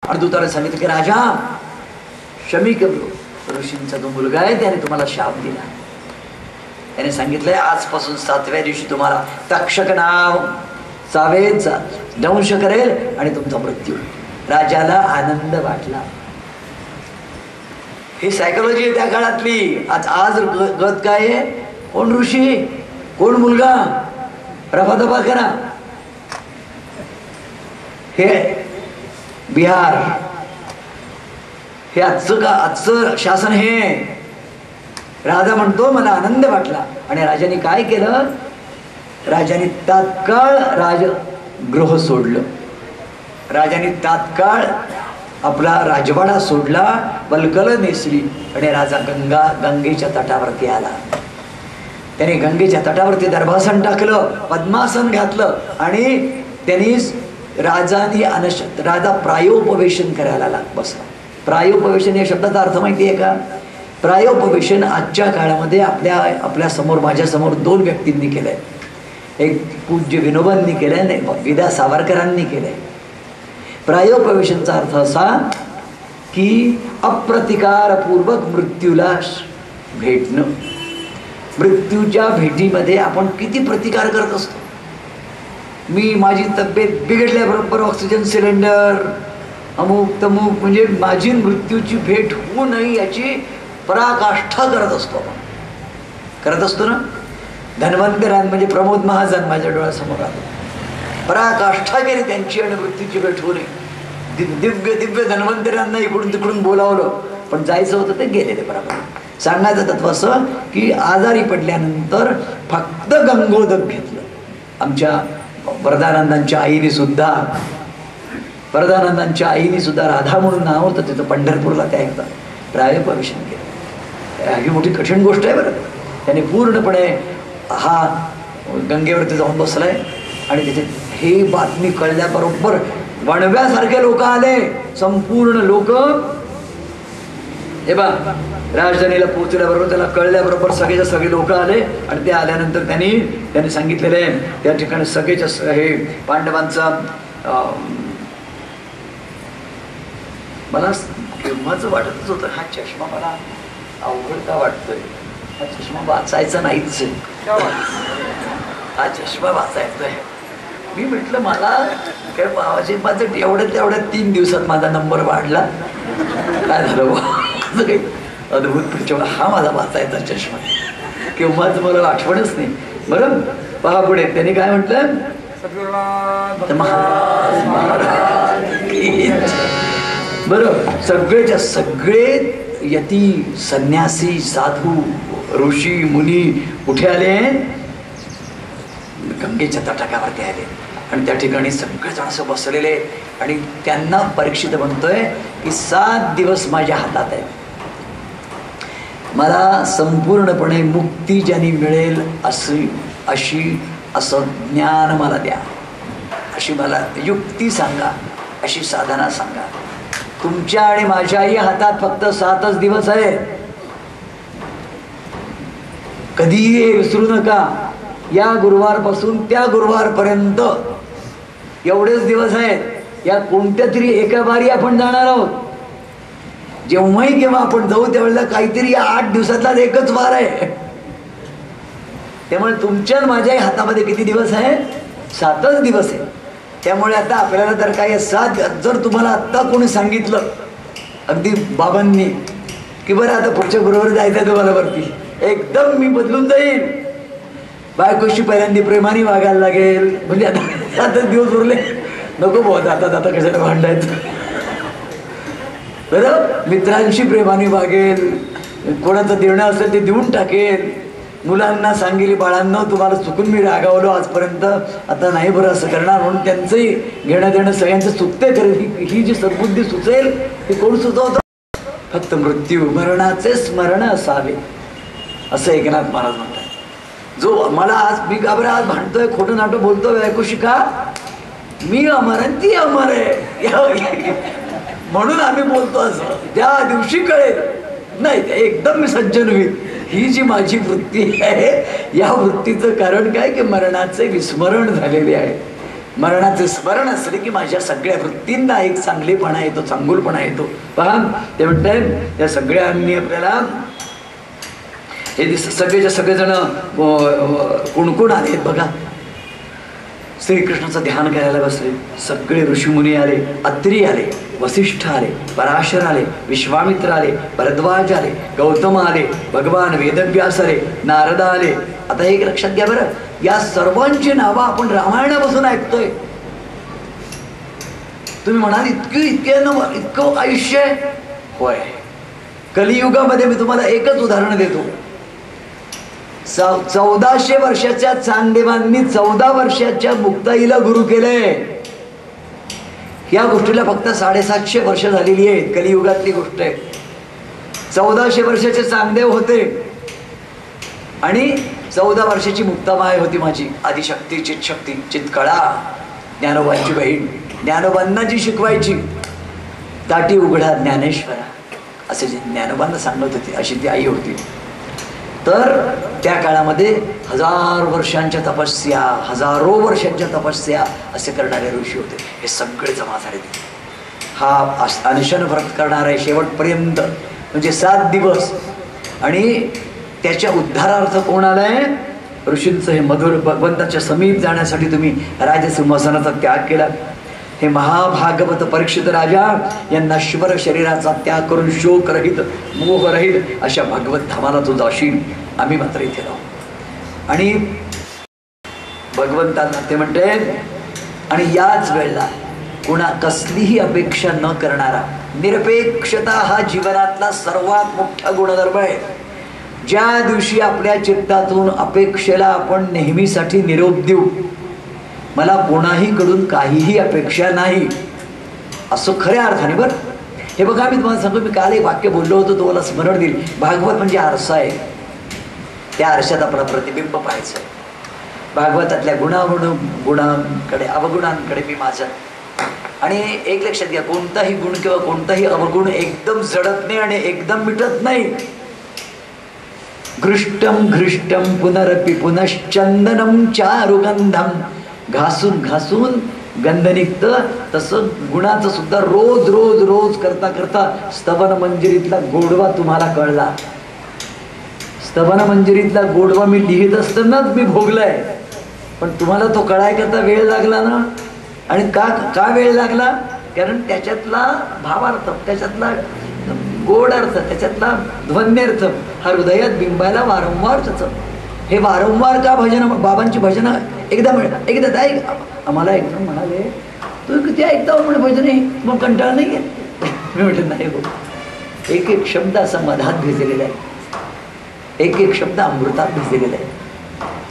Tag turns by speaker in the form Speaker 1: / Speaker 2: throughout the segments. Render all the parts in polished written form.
Speaker 1: आणि दूताला सांगितलं की राजा, शमीक ऋषींचा जो मुलगा आहे त्याने तुम्हाला शाप दिला. त्याने सांगितलंय आजपासून 7व्या दिवशी तुम्हाला तक्षक नाव चावेचा दंश करेल आणि तुमचा मृत्यू. राजाला आनंद वाटला. ही सायकोलॉजी आहे त्या काळातली. आज गत काय आहे? कोण ऋषी, कोण मुलगा, रफादफा करा. हे बिहार, हे आजचं शासन. हे राजा म्हणतो मला आनंद वाटला. आणि राजाने काय केलं? राजाने तात्काळ राजगृह सोडलं. राजाने तात्काळ आपला राजवाडा सोडला, वल्कल नेसली आणि राजा गंगेच्या तटावरती आला. त्याने गंगेच्या तटावरती दर्भासन टाकलं, पद्मासन घातलं आणि त्यांनी राजा प्रायोपवेशन करायला बसला. प्रायोपवेशन या शब्दाचा अर्थ माहिती आहे का? प्रायोपवेशन आजच्या काळामध्ये आपल्या समोर, माझ्या समोर 2 व्यक्तींनी केलंय. एक पूज्य विनोबांनी केलंय आणि विदा सावरकरांनी केलंय. प्रायोपवेशनचा अर्थ असा की अप्रतिकारपूर्वक मृत्यूला भेटणं. मृत्यूच्या भेटीमध्ये आपण किती प्रतिकार करत असतो. माझी तब्येत बिघडल्याबरोबर ऑक्सिजन सिलेंडर अमुक तमुक, म्हणजे माझी मृत्यूची भेट होऊ नये याची पराकाष्ठा करत असतो आपण. करत असतो ना. धन्वंतरान म्हणजे प्रमोद महाजन माझ्या डोळ्यासमोर आले. पराकाष्ठा केली त्यांची आणि मृत्यूची भेट होऊ नये. दिव्य धन्वंतरांना इकडून तिकडून बोलावलं, पण जायचं होतं ते गेले ते बरोबर. सांगायचं तत्व असं की आजारी पडल्यानंतर फक्त गंगोदक घेतलं. आमच्या वरदानंदांच्या आईने सुद्धा राधा म्हणून नाव होतं तिथं पंढरपूरला. त्या एकदा प्रायोपवेशन केलं. ही मोठी कठीण गोष्ट आहे बरं. त्याने पूर्णपणे हा गंगेवरती जाऊन बसलाय आणि तिथे ही बातमी कळल्याबरोबर वणव्यासारखे लोक आले. संपूर्ण लोक हे बा राजधानीला पोहोचल्याबरोबर त्याला कळल्याबरोबर सगळे लोक आले. आणि ते आल्यानंतर त्यांनी सांगितलेले त्या ठिकाणी सगळेच्या हे पांडवांचा मला केव्हाच वाटतच होतं हा चष्मा मला अवघड का वाटतोय. हा चष्मा वाचायचा नाहीच. हा चष्मा वाचायचा. मी म्हटलं मला काय माझं एवढ्या 3 दिवसात माझा नंबर वाढला. काय झालं काही अद्भुत प्रचंड. हा माझा वाचायचा चष्मा केव्हाच मला आठवणच नाही. बरं पहा पुढे त्यांनी काय म्हटलं. बरं सगळे यती संन्यासी साधू ऋषी मुनी कुठे आले? गंगेच्या तटाकावरती आले. आणि त्या ठिकाणी सगळेजण असं बसलेले. आणि त्यांना परीक्षित म्हणतोय की 7 दिवस माझ्या हातात आहे. मला संपूर्णपणे मुक्ती ज्यानी मिळेल असं ज्ञान मला द्या. अशी मला युक्ती सांगा, अशी साधना सांगा. तुमच्या आणि माझ्याही हातात फक्त 7च दिवस आहे. कधीही विसरू नका. या गुरुवारपासून त्या गुरुवारपर्यंत एवढेच दिवस आहेत. या कोणत्या तरी एका बारी आपण जाणार आहोत. जेव्हाही केव्हा आपण जाऊ त्यावेळेला काहीतरी या 8 दिवसातला एकच वार आहे. त्यामुळे तुमच्या माझ्याही हातामध्ये किती दिवस आहे? 7च दिवस आहे. त्यामुळे आता आपल्याला जर काही जर तुम्हाला आत्ता कोणी सांगितलं अगदी बाबांनी की बरं आता पुढच्या गुरुवारी जायचं तुम्हाला वरती, एकदम मी बदलून जाईल. बायकोशी पहिल्यांदा प्रेमाने वागायला लागेल. म्हणजे आता 7च दिवस उरले, नको बहुत आता कशाला भांडायचं. बरं मित्रांशी प्रेमाने वागेल. कोणाचं देणं असेल ते देऊन टाकेल. मुलांना सांगेल बाळांना तुम्हाला चुकून मी रागावलो आजपर्यंत, आता नाही बरं असं करणार. म्हणून त्यांचंही घेणं देणं सगळ्यांचं चुकते करेल. ही जी सद्बुद्धी सुचेल ती कोण सुचवतं? फक्त मृत्यू मरणाचे स्मरण असावे असं एकनाथ महाराज म्हणतात. जो मला आज मी का बरं आज भांडतोय, खोटं नाटं बोलतोय, ऐकू शिका. मी अमर आहे, ती अमर आहे म्हणून आम्ही बोलतो. असं त्या दिवशी कळेल नाही एकदम मी सज्जन होईल. ही जी माझी वृत्ती आहे, या वृत्तीचं कारण काय की मरणाचे विस्मरण झालेले आहे. मरणाचे स्मरण असले की माझ्या सगळ्या वृत्तींना एक चांगलेपणा येतो, चांगुलपणा येतो. पहा ते म्हणताय त्या सगळ्यांनी आपल्याला हे सगळेच्या सगळेजण कोण आले बघा. श्रीकृष्णाचं ध्यान करायला बसले. सगळे ऋषीमुनी आले, अत्रि आले, वसिष्ठ आले, पराशर आले, विश्वामित्र आले, भरद्वाज आले, गौतम आले, भगवान वेदव्यास आले, नारद आले. आता एक लक्षात घ्या बरं, या सर्वांची नावं आपण रामायणापासून ऐकतोय. तुम्ही म्हणाल इतकं आयुष्य आहे. होय, कलियुगामध्ये मी तुम्हाला एकच उदाहरण देतो. 1400 वर्षाच्या चांगदेवांनी 14 वर्षाच्या मुक्ताईला गुरु केलंय. या गोष्टीला फक्त 750 वर्ष झालेली आहेत. कलियुगातली गोष्ट आहे. 1400 वर्षाचे चांगदेव होते आणि 14 वर्षाची मुक्तामाय होती माझी आदिशक्ती, चितशक्ती, चितकळा, ज्ञानोबांची बहीण. ज्ञानोबांना जी शिकवायची, ताटी उघडा ज्ञानेश्वरा असे जे ज्ञानोबांना सांगत होती, अशी ती आई होती. तर त्या काळामध्ये 1000 वर्षांच्या तपस्या, हजारो वर्षांच्या तपस्या असे करणारे ऋषी होते. हे सगळे जमा झाले. हा अनशन व्रत करणार आहे शेवटपर्यंत, म्हणजे 7 दिवस. आणि त्याच्या उद्धारार्थ कोण आलाय? ऋषींचं हे मधुर भगवंताच्या समीप जाण्यासाठी तुम्ही राजसिंहासनाचा त्याग केला. हे महाभागवत परीक्षित राजा यांना शिवर शरीराचा त्याग करून शोक रहित, मोह रहित अशा भागवत धामाला तू जाशील. आम्ही मात्र इथे राहू. आणि भगवंतांना ते म्हणते, आणि याच वेळेला कुणा कसलीही अपेक्षा न करणारा, निरपेक्षता हा जीवनातला सर्वात मोठा गुणधर्म आहे. ज्या दिवशी आपल्या चित्तातून अपेक्षेला आपण नेहमीसाठी निरोप देऊ, मला कोणाही कडून काहीही अपेक्षा नाही, असं खऱ्या अर्थाने. बरं हे बघा, मी तुम्हाला सांगतो, मी काल एक वाक्य बोललो होतो, तुम्हाला स्मरण देईल. भागवत म्हणजे आरसा आहे. त्या आरशात आपला प्रतिबिंब पाहायचं. भागवतातल्या गुणांकडे, अवगुणांकडे मी माझं. आणि एक लक्षात घ्या, कोणताही गुण किंवा कोणताही अवगुण एकदम जडत नाही आणि एकदम मिटत नाही. घृष्टम घृष्टम पुनरपि पुनश्चंदनम चारुगंधम, घासून घासून गंध निघतं. तसं गुणाचं सुद्धा रोज रोज रोज करता करता स्तवन मंजिरीतला गोडवा तुम्हाला कळला. स्तवन मंजिरीतला गोडवा मी लिहित असतानाच मी भोगलाय, पण तुम्हाला तो कळाय करता वेळ लागला ना. आणि का वेळ लागला? कारण त्याच्यातला भावार्थ, त्याच्यातला गोड अर्थ, त्याच्यातला ध्वन्यर्थ हा हृदयात बिंबायला वारंवार त्याचं. हे वारंवार का भजन, बाबांची भजनं एकदा ऐक. आम्हाला एकदम म्हणाले, तू किती ऐकता म्हणजे भजन, मग कंटाळा नाही आहे? मी म्हटलं नाही हो, एक एक शब्द असा मधात भिजलेला आहे, एक एक शब्द अमृतात भिजलेला आहे.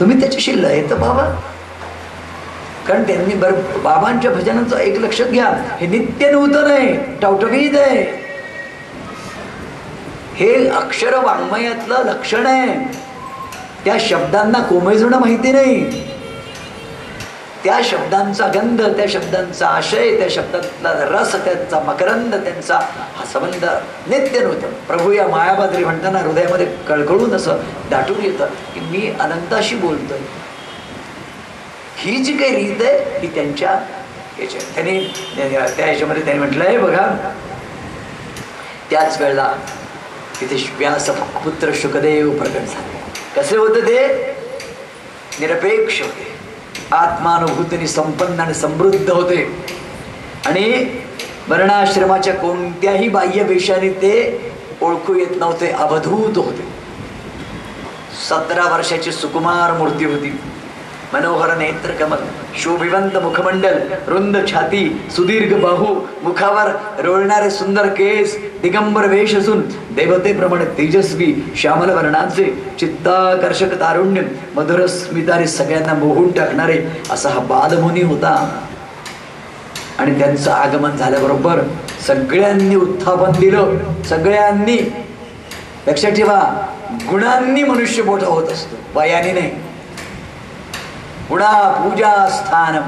Speaker 1: तुम्ही त्याच्याशी लय तर बाबा. कारण त्यांनी बरं बाबांच्या भजनाचं एक लक्षात घ्या, हे नित्य नूतन आहे, टवटवीत आहे. हे अक्षर वाङ्मयातलं लक्षण आहे. त्या शब्दांना कोमेजणं माहिती नाही. त्या शब्दांचा गंध, त्या शब्दांचा आशय, त्या शब्दातला रस, त्यांचा मकरंद, त्यांचा हा संबंध नित्य नव्हतं. प्रभू या मायाबाद्री म्हणताना हृदयामध्ये कळकळून असं दाटून येतं की मी अनंताशी बोलतोय. ही जी काही रीत आहे ही त्यांच्या याच्या, त्यांनी त्या याच्यामध्ये त्यांनी म्हटलंय बघा, त्याच वेळेला तिथे व्यास पुत्र शुकदेव प्रकट झाले. कसे होते ते? निरपेक्ष होते, आत्मानुभूतीने संपन्न आणि समृद्ध होते. आणि वर्णाश्रमाच्या कोणत्याही बाह्य वेशाने ते ओळखू येत नव्हते, अवधूत होते. 17 वर्षाची सुकुमार मूर्ती होती. मनोहर नेत्र कमल, शोभिवंत मुखमंडल, रुंद छाती, सुदीर्घ बाहू, मुखावर रोळणारे सुंदर केस, दिगंबर वेश असून देवतेप्रमाणे तेजस्वी श्यामल वर्णाचे, चित्ताकर्षक तारुण्य, मधुर स्मिताने सगळ्यांना मोहून टाकणारे असा हा बालमुनी होता. आणि त्यांचं आगमन झाल्याबरोबर सगळ्यांनी उत्थापन दिलं. सगळ्यांनी लक्षात ठेवा, गुणांनी मनुष्य मोठा होत असतो, वयाने नाही. गुणा पूजा स्थानम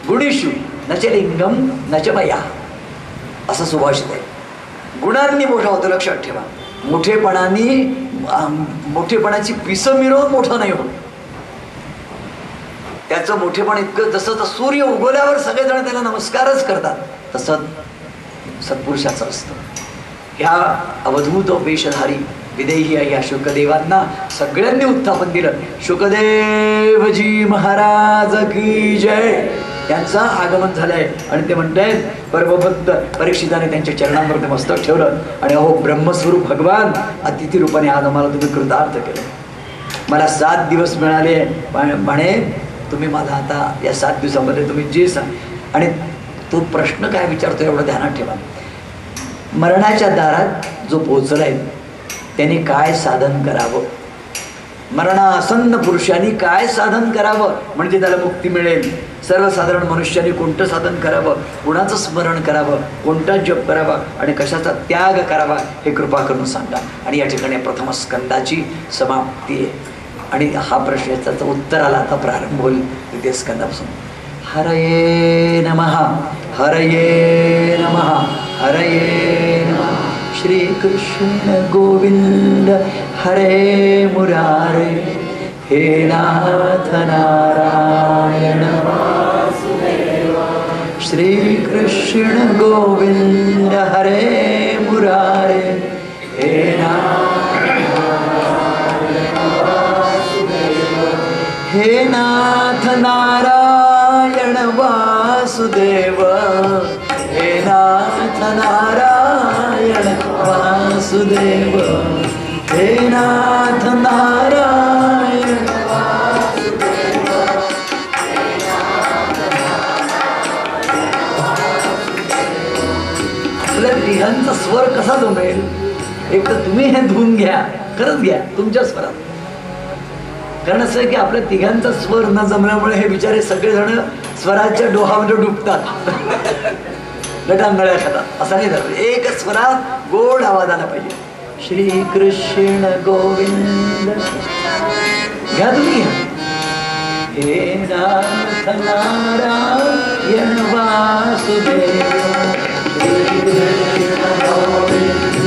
Speaker 1: गुणीषु नच लिंगम नच मया, असं सुभाषित आहे. गुणांनी मोठा होतो, लक्षात ठेवा. मोठेपणाची पिसं मिरवून मोठं नाही होत. त्याचं मोठेपण इतकं, जसं सूर्य उगवल्यावर सगळेजण त्याला नमस्कारच करतात, तसंच सत्पुरुषाचं असतं. ह्या अवधूत वेशधारी विदेही या शुकदेवांना सगळ्यांनी उत्थापन दिलं. शुकदेवजी महाराज की जय यांचं आगमन झालंय. आणि ते म्हणतायत, परमभक्त परीक्षिताने त्यांच्या चरणांवरती मस्तक ठेवलं आणि अहो ब्रह्मस्वरूप भगवान अतिथी रूपाने आज आम्हाला तुम्ही कृतार्थ केलं. मला 7 दिवस मिळाले म्हणे, तुम्ही मला आता या 7 दिवसामध्ये तुम्ही जे सांग. आणि तो प्रश्न काय विचारतो एवढं ध्यानात ठेवा. मरणाच्या दारात जो पोचलाय त्याने काय साधन करावं, मरणासन्न पुरुषांनी काय साधन करावं म्हणजे त्याला मुक्ती मिळेल. सर्वसाधारण मनुष्याने कोणतं साधन करावं, कुणाचं स्मरण करावं, कोणता जप करावा आणि कशाचा त्याग करावा हे कृपा करून सांगा. आणि या ठिकाणी प्रथम स्कंदाची समाप्ती आहे. आणि हा प्रश्नाचं उत्तराला आता प्रारंभ होईल द्वितीय स्कंदापासून. हरये नमः हरये नमः हरये नमः. श्री कृष्ण गोविंद हरे मुरारे हे नाथ नारायण वासुदेवा. श्री कृष्ण गोविंद हरे मुरारे हे हे नाथ नारायण वासुदेव. हे नाथ नारायण वासुदेव. हे नाथ नारायण वासुदेव. आपल्या तिघांचा स्वर कसा जमेल? एक तर तुम्ही हे धुवून घ्या, खरंच घ्या तुमच्या स्वरात. कारण असं आहे की आपल्या तिघांचा स्वर न जमल्यामुळे हे बिचारे सगळेजण स्वराच्या डोहामध्ये डुबतात, गटांगळ्या खातात. असं नाही झालं, एक स्वरात गोड आवाज आला पाहिजे. श्री कृष्ण गोविंद घ्या तुम्ही घ्या. हे नाथ नारायण वासुदेव. श्री कृष्ण गोविंद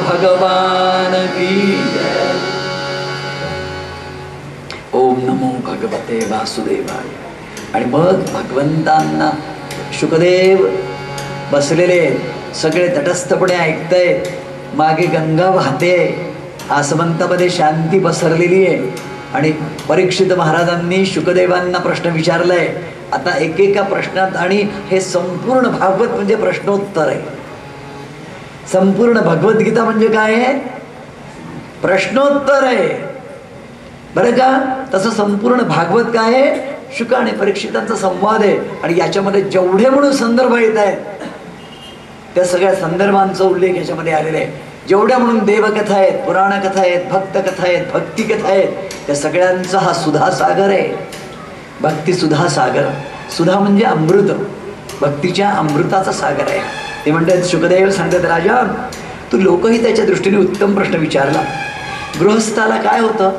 Speaker 1: भगवान की जय. ओम नमो भगवते वासुदेवाय. आणि मग भगवंतांना शुकदेव बसलेले सगळे तटस्थपणे ऐकतायत. मागे गंगा वाहते, आसमंतामध्ये शांती पसरलेली आहे. आणि परीक्षित महाराजांनी शुकदेवांना प्रश्न विचारलाय. आता एकेका प्रश्नात, आणि हे संपूर्ण भागवत म्हणजे प्रश्नोत्तर आहे. संपूर्ण भगवद्गीता म्हणजे काय आहे? प्रश्नोत्तर आहे बरं का. तसं संपूर्ण भागवत काय आहे? शुक आणि परीक्षितांचा संवाद आहे. आणि याच्यामध्ये जेवढे म्हणून संदर्भ येत आहेत त्या सगळ्या संदर्भांचा उल्लेख याच्यामध्ये आलेला आहे. जेवढ्या म्हणून देवकथा आहेत, पुराण कथा आहेत, भक्तकथा आहेत, भक्तिकथा आहेत, त्या सगळ्यांचा हा सुधा सागर आहे. भक्ती सुधा सागर. सुधा म्हणजे अमृत, भक्तीच्या अमृताचा सागर आहे. ते म्हणतात, शुकदेव सांगतात, राजा तू लोकहिताच्या दृष्टीने उत्तम प्रश्न विचारला. गृहस्थाला काय होतं,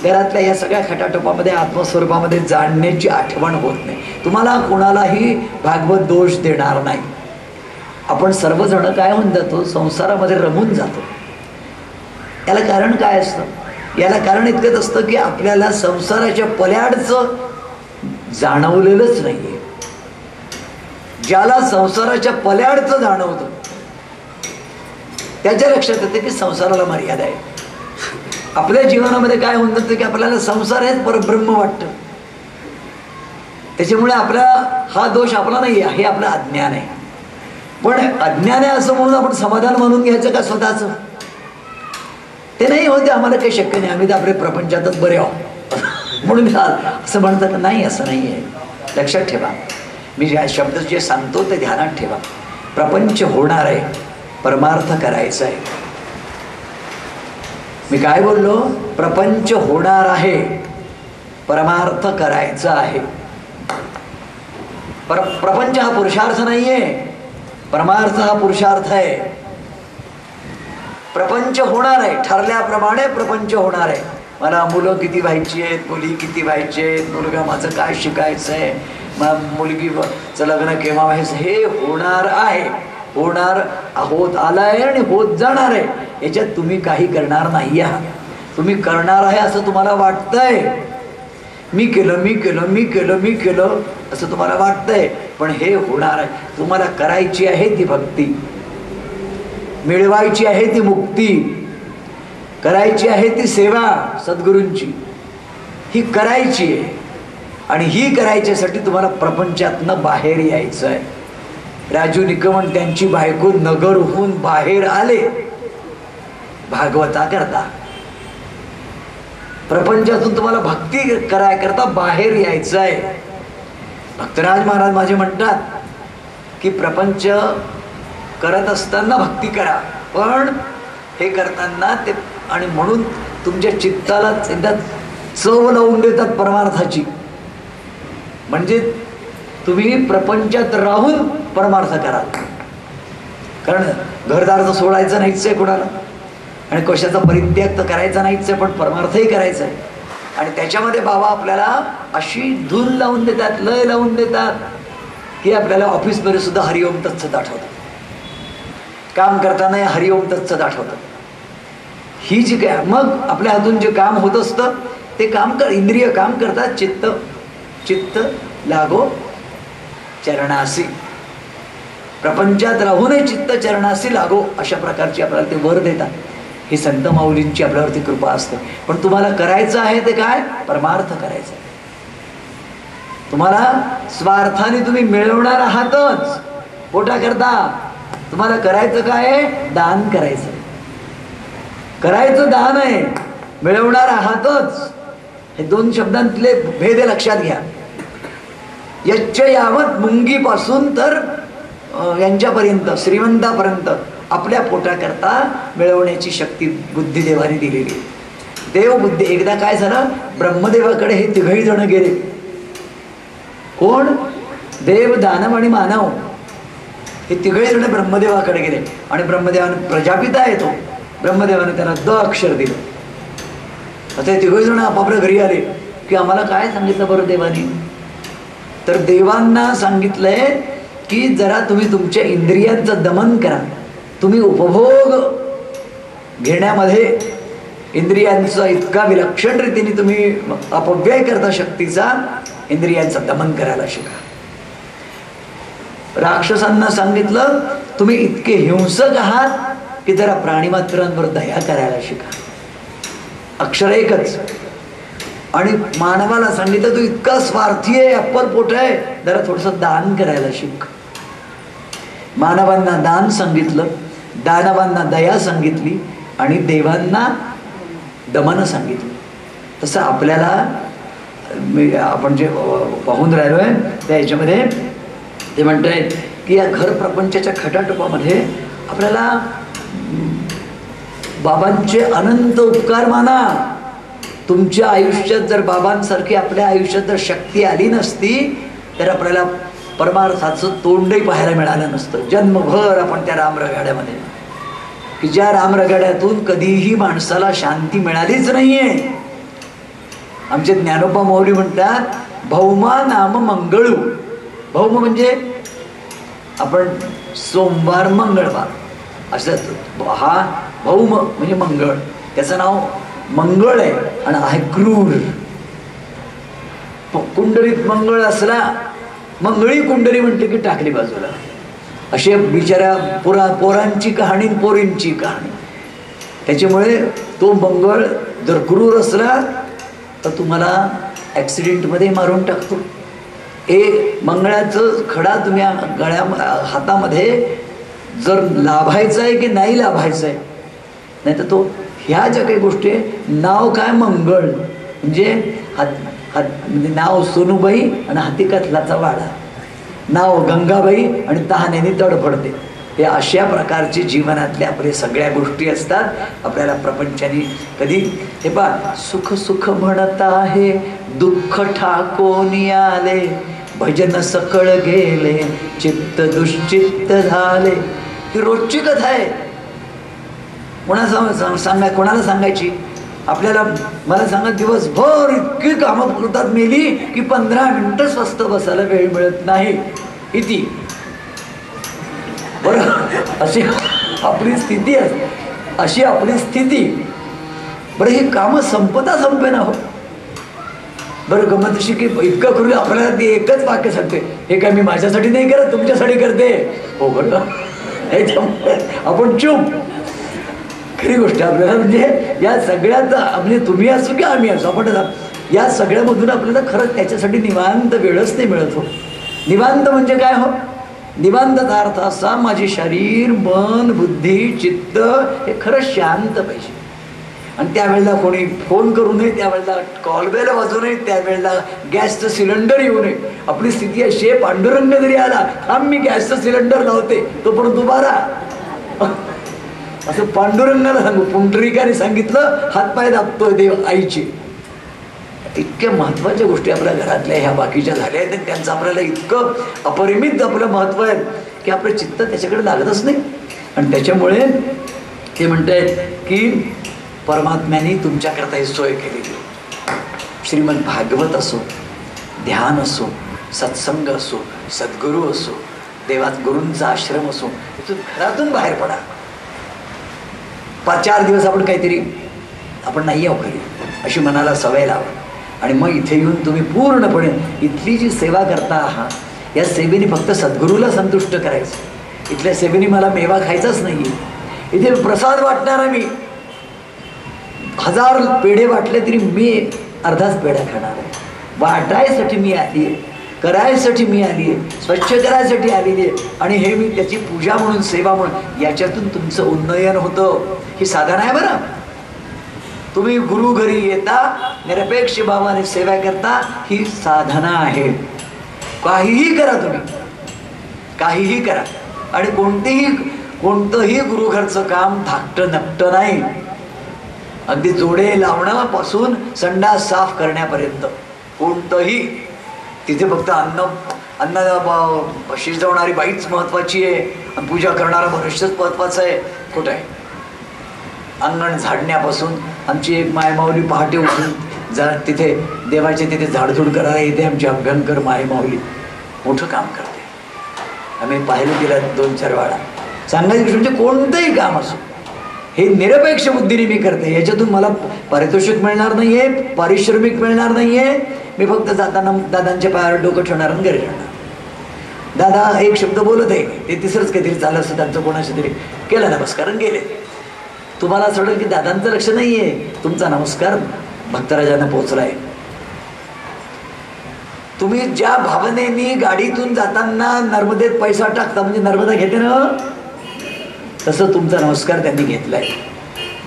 Speaker 1: घरातल्या या सगळ्या खटाटोपामध्ये आत्मस्वरूपामध्ये जाणण्याची आठवण होत नाही. तुम्हाला कोणालाही भागवत दोष देणार नाही. आपण सर्वजण काय होऊन जातो, संसारामध्ये रमून जातो. याला कारण काय असतं? याला कारण इतकंच असतं की आपल्याला संसाराच्या पल्याडचं जाणवलेलंच नाहीये. ज्याला संसाराच्या पल्याडचं जाणवतं त्याच्या लक्षात येते की संसाराला मर्यादा आहे. आपल्या जीवनामध्ये काय होऊन जातं की आपल्याला संसार हेच परब्रह्म वाटतं. त्याच्यामुळे आपला हा दोष आपला नाही आहे, हे आपलं अज्ञान आहे. पण अज्ञान आहे असं म्हणून आपण समाधान मानून घ्यायचं का स्वतःचं? ते नाही होते, आम्हाला काही शक्य नाही, आम्ही तर आपल्या प्रपंचातच बरे आहोत म्हणून असं म्हणतात. नाही, असं नाही आहे. लक्षात ठेवा, मी ज्या शब्द जे सांगतो ते ध्यानात ठेवा. प्रपंच होणार आहे, परमार्थ करायचा आहे. मी काय बोललो? प्रपंच होणार आहे, परमार्थ करायचा आहे. प्रपंच हा पुरुषार्थ नाहीये, परमार्थ हा पुरुषार्थ आहे. प्रपंच होणार आहे, ठरल्याप्रमाणे प्रपंच होणार आहे. मला मुलं किती व्हायची आहेत, मुली किती व्हायची आहेत, मुलगा माझं काय शिकायचं आहे, मुलगीचं लग्न केव्हा व्हायचं, हे होणार आहे. होणार होत आलाय आणि होत जाणार आहे. याच्यात तुम्ही काही करणार नाही आहात. तुम्ही करणार आहे असं तुम्हाला वाटतंय. मी केलं असं तुम्हाला वाटतंय, पण हे होणार आहे. तुम्हाला करायची आहे ती भक्ती, मिळवायची आहे ती मुक्ती, करायची आहे ती सेवा सद्गुरूंची, ही करायची आहे. आणि ही करायच्यासाठी तुम्हाला प्रपंचातनं बाहेर यायचं आहे. राजू निकमण त्यांची बायको नगरहून बाहेर आले भागवता करता. प्रपंचातून तुम्हाला भक्ती करता बाहेर यायचं आहे. भक्तराज महाराज माझे म्हणतात की प्रपंच करत असताना भक्ती करा, पण हे करताना ते, आणि म्हणून तुमच्या चित्ताला एकदा चव लावून देतात परमार्थाची. म्हणजे तुम्ही प्रपंचात राहून परमार्थ कराल. कारण घरदार तर सोडायचं नाहीच आहे कोणाला, आणि कशाचा परित्याग तर करायचा नाहीच आहे, पण परमार्थही करायचा आहे. आणि त्याच्यामध्ये बाबा आपल्याला अशी धून लावून देतात, लय लावून देतात की आपल्याला ऑफिसमध्ये सुद्धा हरिओम तत्सत आठवतं, काम करताना हरिओम तत्सत आठवतं. ही जी काय मग आपल्या हातून जे काम होत असतं ते काम इंद्रिय काम करतात. चित्त लागो चरणासी, प्रपंचात राहूनही चित्त चरणासी लागो, अशा प्रकारची आपल्याला ते वर देतात. ही संत माऊलींची आपल्यावरती कृपा असते. पण तुम्हाला करायचं आहे ते काय? परमार्थ करायचं आहे. तुम्हाला स्वार्थाने तुम्ही मिळवणार आहातच पोटाकरता. तुम्हाला करायचं काय? दान करायचं. करायचं दान आहे, मिळवणार आहातच. हे दोन शब्दांतले भेद लक्षात घ्या. यच्च यावत मुंगीपासून तर यांच्यापर्यंत श्रीमंतापर्यंत आपल्या पोटाकरता मिळवण्याची शक्ती बुद्धिदेवाने दिलेली. देव बुद्धी. एकदा काय झालं, ब्रह्मदेवाकडे हे तिघही जण गेले. कोण? देव, दानव आणि मानव. हे तिघही जण ब्रह्मदेवाकडे गेले आणि ब्रह्मदेवाने, प्रजापिता येतो, ब्रह्मदेवाने त्यांना द अक्षर दिलं. आता हे तिघही जण आपापल्या घरी आले की आम्हाला काय सांगितलं बरं देवाने? तर देवांना सांगितलंय की जरा तुम्ही तुमच्या इंद्रियांचं दमन करा. तुम्ही उपभोग घेण्यामध्ये इंद्रियांचा इतका विलक्षण रीतीने तुम्ही अपव्यय करता शक्तीचा, इंद्रियांचं दमन करायला शिका. राक्षसांना सांगितलं तुम्ही इतके हिंसक आहात की जरा प्राणीमात्रांवर दया करायला शिका. अक्षर एकच. आणि मानवाला सांगितलं तू इतका स्वार्थी आहे, अप्पल पोट आहे, जरा थोडंसं दान करायला शिक. मानवांना दान सांगितलं, दानवांना दया सांगितली आणि देवांना दमन सांगितलं. तसं आपल्याला आपण जे पाहून राहिलो आहे त्या याच्यामध्ये ते म्हणतंय की या घर प्रपंचाच्या खटाटोपामध्ये आपल्याला बाबांचे अनंत उपकार माना. तुमच्या आयुष्यात जर बाबांसारखी आपल्या आयुष्यात जर शक्ती आली नसती तर आपल्याला परमार्थाचं तोंडही पाहायला मिळालं नसतं. जन्मभर आपण त्या रामरगाड्यामध्ये, की ज्या रामरगाड्यातून कधीही माणसाला शांती मिळालीच नाहीये. आमचे ज्ञानोबा माऊली म्हणतात भौमा नाम मंगळू. भौम म्हणजे आपण सोमवार मंगळवार असं, हा भौम म्हणजे मंगळ, त्याचं नाव मंगळ आहे आणि आहे क्रूर. कुंडलीत मंगळ असला, मंगळी कुंडली म्हटली की टाकली बाजूला. अशी बिचाऱ्या पोरांची कहाणी, पोरींची कहाणी. त्याच्यामुळे तो मंगळ जर क्रूर असला तर तुम्हाला ॲक्सिडेंटमध्ये मारून टाकतो. मंगळाचं खडा तुम्ही हातामध्ये जर लाभायचं आहे की नाही लाभायचं आहे, नाही तर तो ह्या ज्या काही गोष्टी आहे, नाव काय मंगळ म्हणजे म्हणजे नाव सोनूबाई आणि हातिकतलाचा वाडा, नाव गंगाबाई आणि तहानेने तडफडते. हे अशा प्रकारचे जीवनातल्या आपले सगळ्या गोष्टी असतात. आपल्याला प्रपंचाने कधी हे पहा, सुख सुख म्हणत आहे दुःख ठाकोनी आले, भजन सकळ गेले चित्त दुश्चित्त झाले. ही रोजची कथा आहे. कोणाला सांगायची? आपल्याला मला सांगा, दिवसभर इतकी कामं पुरतात मेली की 15 मिनिटं स्वस्त बसायला वेळ मिळत नाही. किती बरं, अशी आपली स्थिती आहे, अशी आपली स्थिती. बरं, ही कामं संपता संपेना हो. बरं, गमत अशी की इतकं करू आपल्याला ते एकच वाक्य सांगते, हे काय मी माझ्यासाठी नाही करत, तुमच्यासाठी करते. हो बरं, आपण चूप. खरी गोष्ट आपल्याला म्हणजे या सगळ्यात म्हणजे तुम्ही असो की आम्ही असो, आपण या सगळ्यामधून आपल्याला खरंच त्याच्यासाठी निवांत वेळच नाही मिळत हो. निवांत म्हणजे काय हो? निवांतचा अर्थ असा, माझे शरीर, मन, बुद्धी, चित्त हे खरं शांत पाहिजे. आणि त्यावेळेला कोणी फोन करू नये, त्यावेळेला कॉल बेल वाजू नये, त्यावेळेला गॅसचं सिलेंडर येऊ नये. आपली स्थिती अशी आहे, पांडुरंग जरी आला, थांब मी गॅसचं सिलेंडर लावते, तोपर्यंत उभा राहा. असं पांडुरंगाला सांगू, पुंडरीकाने सांगितलं, हातपाय दाबतोय देव आईची. इतक्या महत्त्वाच्या गोष्टी आपल्या घरातल्या ह्या बाकीच्या झाल्या आहेत, आणि त्यांचं आपल्याला इतकं अपरिमित आपलं महत्त्व आहे की आपलं चित्त त्याच्याकडे लागतच नाही. आणि त्याच्यामुळे ते म्हणतायत की परमात्म्याने तुमच्याकरता ही सोय केलेली. श्रीमद भागवत असो, ध्यान असो, सत्संग असो, सद्गुरू असो, देवात गुरूंचा आश्रम असो, तिथून घरातून बाहेर पडा. 4 दिवस आपण काहीतरी आपण नाही आहो घरी अशी मनाला सवय लावा. आणि मग इथे येऊन तुम्ही पूर्णपणे इथली जी सेवा करता आहात, या सेवेने फक्त सद्गुरूला संतुष्ट करायचं. इथल्या सेवेने मला मेवा खायचाच नाही आहे. इथे प्रसाद वाटणारा मी 1000 पेढे वाटले तरी मी अर्धाच पेढा खाणार आहे. वाटायसाठी मी आली आहे, करायसाठी मी आली आहे, स्वच्छ करायसाठी आलेली आहे. आणि हे मी त्याची पूजा म्हणून, सेवा म्हणून, याच्यातून तुमचं उन्नयन होतं. ही साधना आहे बरं. तुम्ही गुरु घरी येता, निरपेक्ष भावाने सेवा करता, ही साधना आहे. काहीही करा तुम्ही, काहीही करा. आणि कोणतंही गुरुघरचं काम धाकटं नकटं नाही. अगदी जोडे लावण्यापासून संडास साफ करण्यापर्यंत कोणतंही. तिथे फक्त अन्न शिजवणारी बाईच महत्त्वाची आहे, आणि पूजा करणारा मनुष्यच महत्त्वाचा आहे. कुठं आहे? अंगण झाडण्यापासून आमची एक मायमाऊली पहाटे उठून तिथे देवाचे तिथे झाडझूड करायला येते. आमची अभ्यंकर मायमाऊली मोठं काम करते. आम्ही पाहिलं तिला 2-4 वेळा. सांगायची गोष्ट म्हणजे कोणतंही काम असो, हे निरपेक्ष बुद्धीने मी करते. याच्यातून मला पारितोषिक मिळणार नाही आहे, पारिश्रमिक मिळणार नाही आहे. मी फक्त जाताना दादांच्या पायावर डोकं ठेवणार आणि घरी ठेवणार. दादा एक शब्द बोलत आहे, ते तिसरंच काहीतरी चाललं असतं त्यांचं, कोणाशी तरी केलं नमस्कार आणि गेले. तुम्हाला असं वाटेल की दादांचं लक्ष नाही आहे, तुमचा नमस्कार भक्तराजांना पोचलाय. तुम्ही ज्या भावनेने गाडीतून जाताना नर्मदेत पैसा टाकता, म्हणजे नर्मदा घेते ना, तसं तुमचा नमस्कार त्यांनी घेतलाय.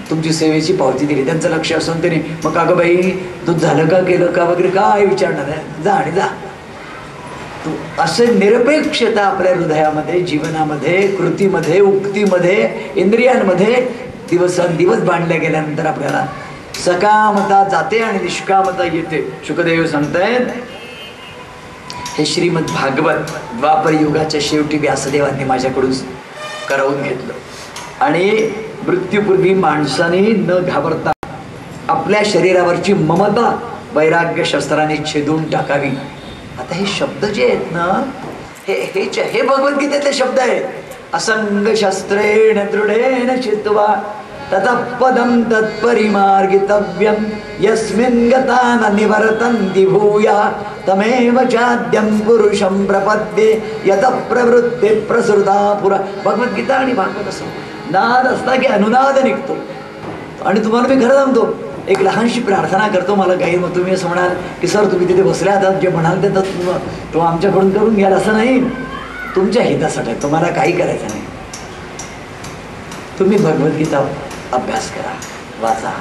Speaker 1: तुमची सेवेची पावती दिली, त्यांचं लक्ष असून त्यांनी मग का गं बाई दूध झालं का, केलं का वगैरे काय विचारणार आहे, जा आणि जा. असे निरपेक्षता आपल्या हृदयामध्ये, जीवनामध्ये, कृतीमध्ये, उक्तीमध्ये, इंद्रियांमध्ये दिवसेंदिवस बांधल्या गेल्यानंतर आपल्याला सकामता जाते आणि निष्कामता येते. शुकदेव सांगतायत, हे श्रीमद भागवत द्वापर युगाच्या शेवटी व्यासदेवांनी माझ्याकडून करवून घेतलं. आणि मृत्यूपूर्वी माणसाने न घाबरता आपल्या शरीरावरची ममता वैराग्य शस्त्राने छेदून टाकावी. आता हे शब्द जे आहेत ना, हे भगवद्गीतेतले शब्द आहेत. असंग शस्त्रेण दृढेन चित्वा ततः पदं तत्परिमार्गितव्यं यस्मिन् गता न निवर्तन्ति भूयः तमेव चाद्यं पुरुषं प्रपद्ये यतः प्रवृत्ति प्रसृता पुरा. भगवद्गीता आणि भागवत असं नाद असता की अनुनाद निघतो. आणि तुम्हाला मी खरं सांगतो, एक लहानशी प्रार्थना करतो. मला काही मग तुम्ही असं म्हणाल की सर तुम्ही तिथे बसले आहात, जे म्हणाल ते तर तो आमच्याकडून करून घ्याल असं नाही. तुमच्या हितासाठी तुम्हाला काही करायचं नाही. तुम्ही भगवद्गीता अभ्यास करा, वाचा.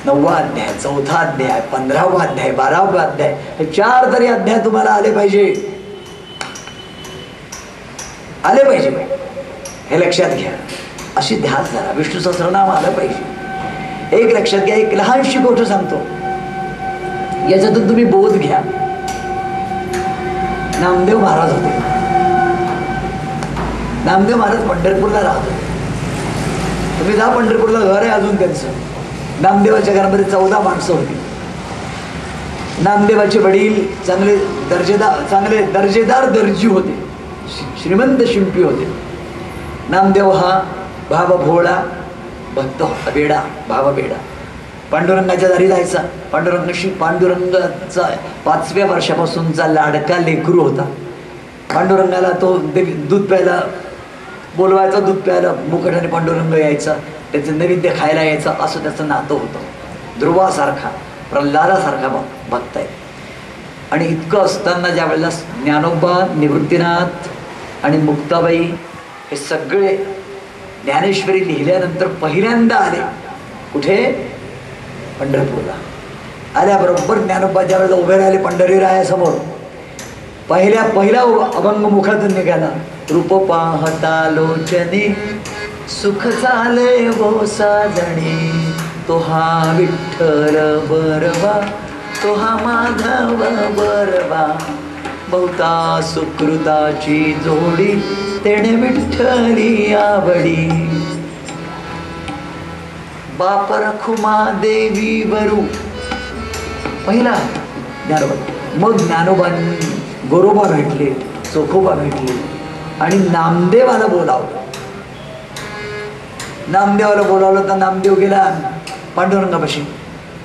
Speaker 1: 9वा अध्याय, 4था अध्याय, 15वा अध्याय, 12वा अध्याय, हे 4 तरी अध्याय तुम्हाला आले पाहिजे. आले पाहिजे हे लक्षात घ्या. अशी ध्यास जरा विष्णू सहस्रनाम आलं पाहिजे. एक लक्षात घ्या, एक लहानशी गोष्ट सांगतो, याच्यातून तुम्ही बोध घ्या. नामदेव महाराज होते. नामदेव महाराज पंढरपूरला राहत होते. तुम्ही जा पंढरपूरला, घर आहे अजून त्यांचं. नामदेवाच्या घरामध्ये 14 माणसं होती. नामदेवाचे वडील चांगले दर्जेदार दर्जी होते, श्रीमंत शिंपी होते. नामदेव हा भाव भोळा भक्त होता, बेडा, भाव बेडा. पांडुरंगाच्या दारी जायचा. पांडुरंगाचा 5व्या वर्षापासूनचा लाडका लेकरू होता. पांडुरंगाला तो दूध प्यायला बोलवायचा, दूध प्यायला मुकटाने पांडुरंग यायचा, त्याचं नैवेद्य खायला यायचं, असं त्याचं नातं होतं. ध्रुवासारखा, प्रल्हादासारखा भक्त आहे. आणि इतकं असताना ज्या वेळेला ज्ञानोबा, निवृत्तीनाथ आणि मुक्ताबाई हे सगळे ज्ञानेश्वरी लिहिल्यानंतर पहिल्यांदा आले. कुठे? पंढरपूरला. आल्याबरोबर ज्ञानोबा ज्या वेळेला उभे राहिले पंढरीरायासमोर, पहिला अभंग मुखातून निघाला, रूप पाहता लोचने सुख झाले वो साजणे, तो हा विठ्ठल बरवा, तो हा माधव बरवा, बहुता सुकृताची जोडी तेणे विठ्ठली आवडी, बाप रखुमा देवी वरू. पहिला ज्ञानोबा. मग ज्ञानोबा गोरोबा भेटले, चोखोबा भेटले आणि नामदेवाला बोलावलं. नामदेवाला बोलावलं तर नामदेव गेला पांडुरंगापाशी.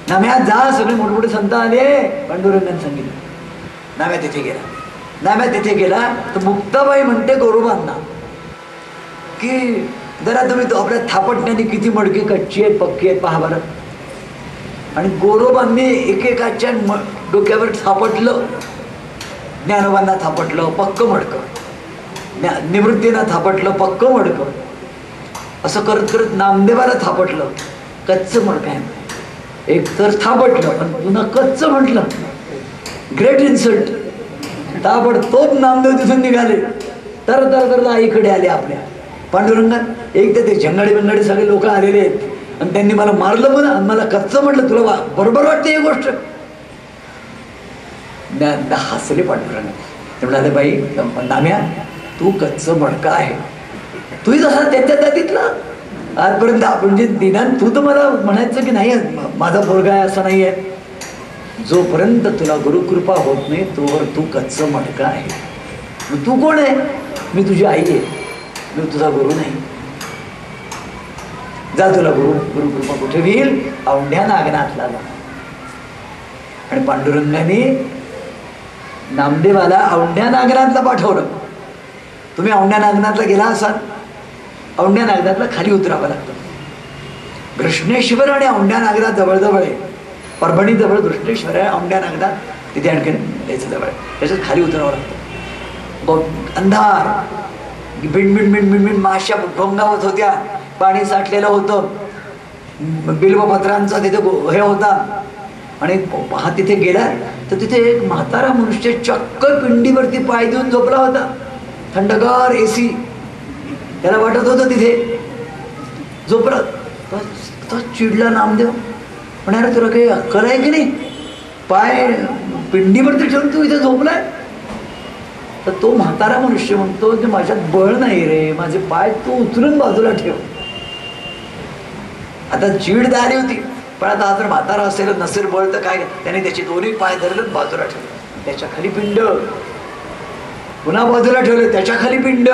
Speaker 1: नाम्या जा, सगळे मोठमोठे संत आले. पांडुरंगाने सांगितलं. नाम्या तिथे गेला तर मुक्ताबाई म्हणते गोरोबांना की जरा तुम्ही तो आपल्या थापटण्याने किती मडके कच्ची आहेत पक्की आहेत पहा बरं. आणि गोरोबांनी एकेकाच्या डोक्यावर थापटलं. ज्ञानोबांना थापटलं पक्क मडकं, निवृत्तींना थापटलं पक्क मडकं, असं करत करत नामदेवाला थापटलं कच्चं मडकं आहे. एक तर थापटलं पण पुन्हा कच्चं म्हटलं. Great insult. ताबडतोब नामदेव तिथून निघाले. तर आईकडे आले आपल्या पांडुरंगात. एक तर ते झंगाडे बिंगाडे सगळे लोक आलेले आहेत आणि त्यांनी मला मारलं पण आणि मला कच्चं म्हटलं. तुला बरोबर वाटते ही गोष्ट? हसले पांडुरंग. ते म्हणाले बाई नाम्या, तू कच्चं मडकं आहे. तूही जसा त्याच्या तिथला आजपर्यंत आपण जे दिनान तू तर मला म्हणायचं की नाही माझा पोरगा आहे असं नाही आहे. जोपर्यंत तुला गुरुकृपा होत नाही तोवर तू कच्चं मडकं आहे. मग तू कोण आहे? मी तुझी आई आहे, मी तुझा गुरु नाही. जा, तुला गुरुकृपा कुठे होईल? औंढ्या नागनाथला जा. आणि पांडुरंगाने नामदेवाला औंढ्या नागनाथला पाठवलं. तुम्ही औंढ्या नागनाथला गेला असाल, औंढ्या नागनाथला खाली उतरावं लागतं. घृष्णेश्वर आणि औंढ्या नागनाथ जवळजवळ आहे. परभणी जवळ घृष्णेश्वर आहे, औंढ्या नागनाथ तिथे आणखीन त्याचं जवळ आहे. त्याच्यात खाली उतरावं लागतं. अंधार, बिंड माश्या घोंगावत होत्या, पाणी साठलेलं होतं, बिल्वपत्रांचा तिथे हे होता. आणि हा तिथे गेला तर तिथे एक म्हातारा मनुष्य चक्क पिंडीवरती पाय देऊन झोपला होता. थंडगार एसी त्याला वाटत होतं तिथे झोपला. तो चिडला नामदेव. म्हणाले तुला काही अक्कल आहे की नाही? पाय पिंडीवरती ठेवून तू इथे झोपलाय? तर तो म्हातारा मनुष्य म्हणतो की माझ्यात बळ नाही रे, माझे पाय तू उचलून बाजूला ठेव. आता चीड झाली होती, पण आता हा जर म्हातारा असेल नसेल बळ तर काय, त्याने त्याचे दोन्ही पाय धरले बाजूला ठेवले. त्याच्या खाली पिंड, पुन्हा बाजूला ठेवले, त्याच्या खाली पिंड.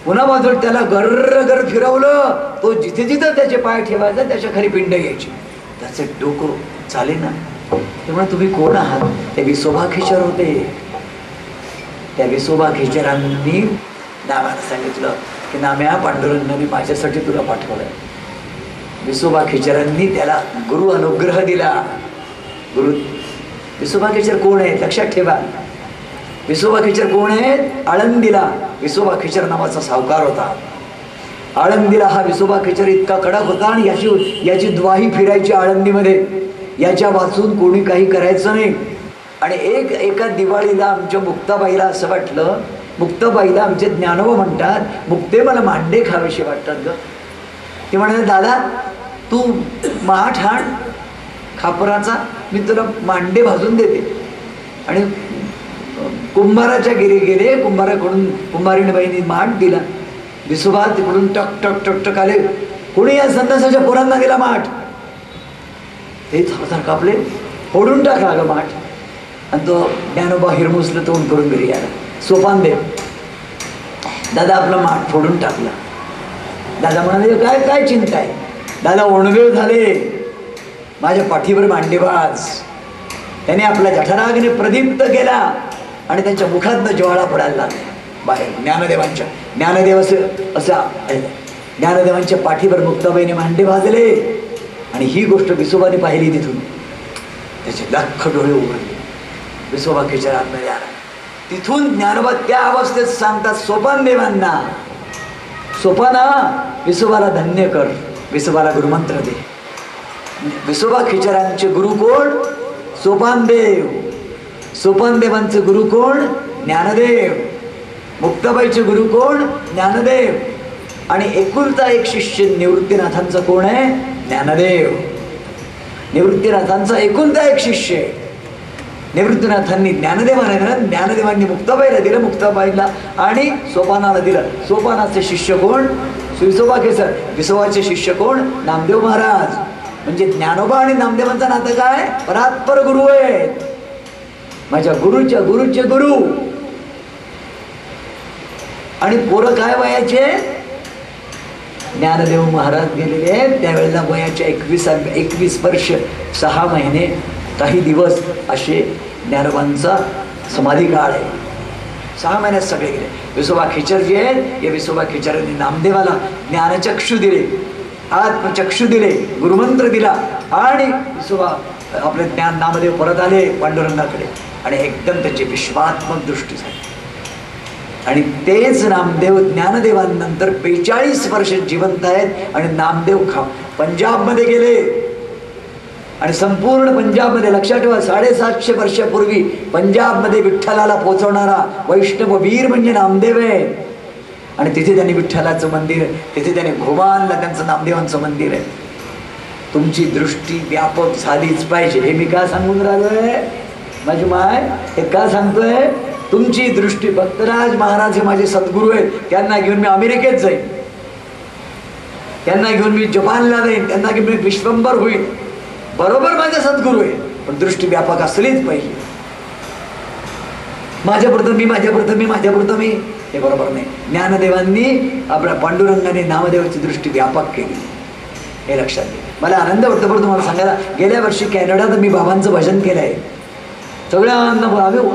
Speaker 1: पुन्हा बाजूला त्याला गर्र फिरवलं, तो जिथे जिथं त्याचे पाय ठेवायचा त्याच्या खाली पिंड घ्यायची, त्याचं डोकं चाले ना. तेव्हा तुम्ही कोण आहात? ते विसोबा खेचर होते. त्या विसोबा खेचरांनी नामाला सांगितलं की नाम्या, पांडुरंगाने माझ्यासाठी तुला पाठवलंय. विसोबा खेचरांनी त्याला गुरु अनुग्रह दिला. गुरु विसोबा खेचर कोण आहे लक्षात ठेवा. विसोबा खेचर कोण आहेत? आळंदीला विसोबा खेचर नावाचा सावकार होता. आळंदीला हा विसोबा खेचर इतका कडक होता आणि याची द्वाही फिरायची आळंदीमध्ये, याच्या वाचून कोणी काही करायचं नाही. आणि एका दिवाळीला आमच्या मुक्ताबाईला असं वाटलं, मुक्ताबाईला आमचे ज्ञानोबा म्हणतात, मुक्ते मला मांडे खावेसे वाटतात ग. ते म्हणाले दादा तू माठ आण खापराचा, मी तुला मांडे भाजून देते. आणि कुंभाराच्या घरी गेले, कुंभारीण बाईंनी माठ दिला. विसोबा तिकडून टक टक टक टक आले, कोणी या संन्यासाच्या पोरांना दिला माठ. ते थरथर कापले, फोडून टाकला ग माठ. आणि तो ज्ञानोबा हिरमुसलं तोंड करून घरी आला. सोपान देव दादा आपला माठ फोडून टाकला. दादा म्हणाले काय काय चिंता आहे? दादा ओणवेळ झाले, माझ्या पाठीवर मांडेबाज. त्याने आपल्या जठराग्नी प्रदीप्त केला आणि त्यांच्या मुखातनं ज्वाळा पडायला लागला बाहेर. ज्ञानदेव ज्ञानदेवांच्या पाठीवर मुक्ताबाईने मांडे भाजले. आणि ही गोष्ट विसोबाने पाहिली. तिथून त्याचे लाख डोळे उघडले. विसोबा खेचर आतमध्ये आला. तिथून ज्ञानोबा त्या अवस्थेत सांगतात सोपान देवांना, सोपाना विसोबाला धन्य कर, विसोबाला गुरुमंत्र दे. विसोबा खेचरांचे गुरु कोण? सोपान देव. सोपान देवांचे गुरु कोण? ज्ञानदेव. मुक्ताबाईचे गुरु कोण? ज्ञानदेव. आणि एकुलता एक शिष्य निवृत्तीनाथांचा कोण आहे? ज्ञानदेव. निवृत्तीनाथांचा एकुलता एक शिष्य आहे. निवृत्तीनाथांनी ज्ञानदेवांनी मुक्ताबाईला दिलं, मुक्ताबाईला आणि सोपानाला दिलं. सोपानाचे शिष्य कोण? विसोबा खेचर. विसोबाचे शिष्य कोण? नामदेव महाराज. म्हणजे ज्ञानोबा आणि नामदेवांचं नातं काय? परात्पर गुरु आहेत. माझ्या गुरुच्या गुरुचे गुरु. आणि पोरं काय वयाचे? ज्ञानदेव महाराज गेलेले आहेत त्यावेळेला वयाच्या 21 वर्ष 6 महिने काही दिवस असे ज्ञानोबांचा समाधी काळ आहे. 6 महिन्यात सगळे गेले. विसोबा खेचर जे आहेत, या विसोबा खेचरांनी नामदेवाला ज्ञानचक्षु दिले, आत्मचक्षु दिले, गुरुमंत्र दिला. आणि विसोबा आपले नामदेव परत आले पांडुरंगाकडे आणि एकदम त्याची विश्वात्मक दृष्टी झाली. आणि तेच नामदेव ज्ञानदेवांनंतर 45 वर्ष जिवंत आहेत. आणि नामदेव पंजाबमध्ये गेले आणि संपूर्ण पंजाबमध्ये लक्षात ठेवा 750 वर्षापूर्वी पंजाबमध्ये विठ्ठलाला पोचवणारा वैष्णव वीर म्हणजे नामदेव आहे. आणि तिथे त्यांनी विठ्ठलाचं मंदिर आहे, तिथे त्यांनी घोमानला त्यांचं नामदेवांचं मंदिर आहे. तुमची दृष्टी व्यापक झालीच पाहिजे. हे मी का सांगून राहिलोय माझी माय? हे का सांगतोय? तुमची दृष्टी. भक्तराज महाराज हे माझे सद्गुरू आहेत. त्यांना घेऊन मी अमेरिकेत जाईन, त्यांना घेऊन मी जपानला जाईन, त्यांना घेऊन मी विश्वंभर होईल. बरोबर माझे सद्गुरू आहे, पण दृष्टी व्यापक असलीच पाहिजे. माझ्यापुरतं मी हे बरोबर नाही. ज्ञानदेवांनी आपल्या पांडुरंगाने नामदेवाची दृष्टी व्यापक केली, हे लक्षात घ्या. मला आनंद वाटतो. पण तुम्हाला सांगायला, गेल्या वर्षी कॅनडात मी बाबांचं भजन केलं आहे. सगळ्यांना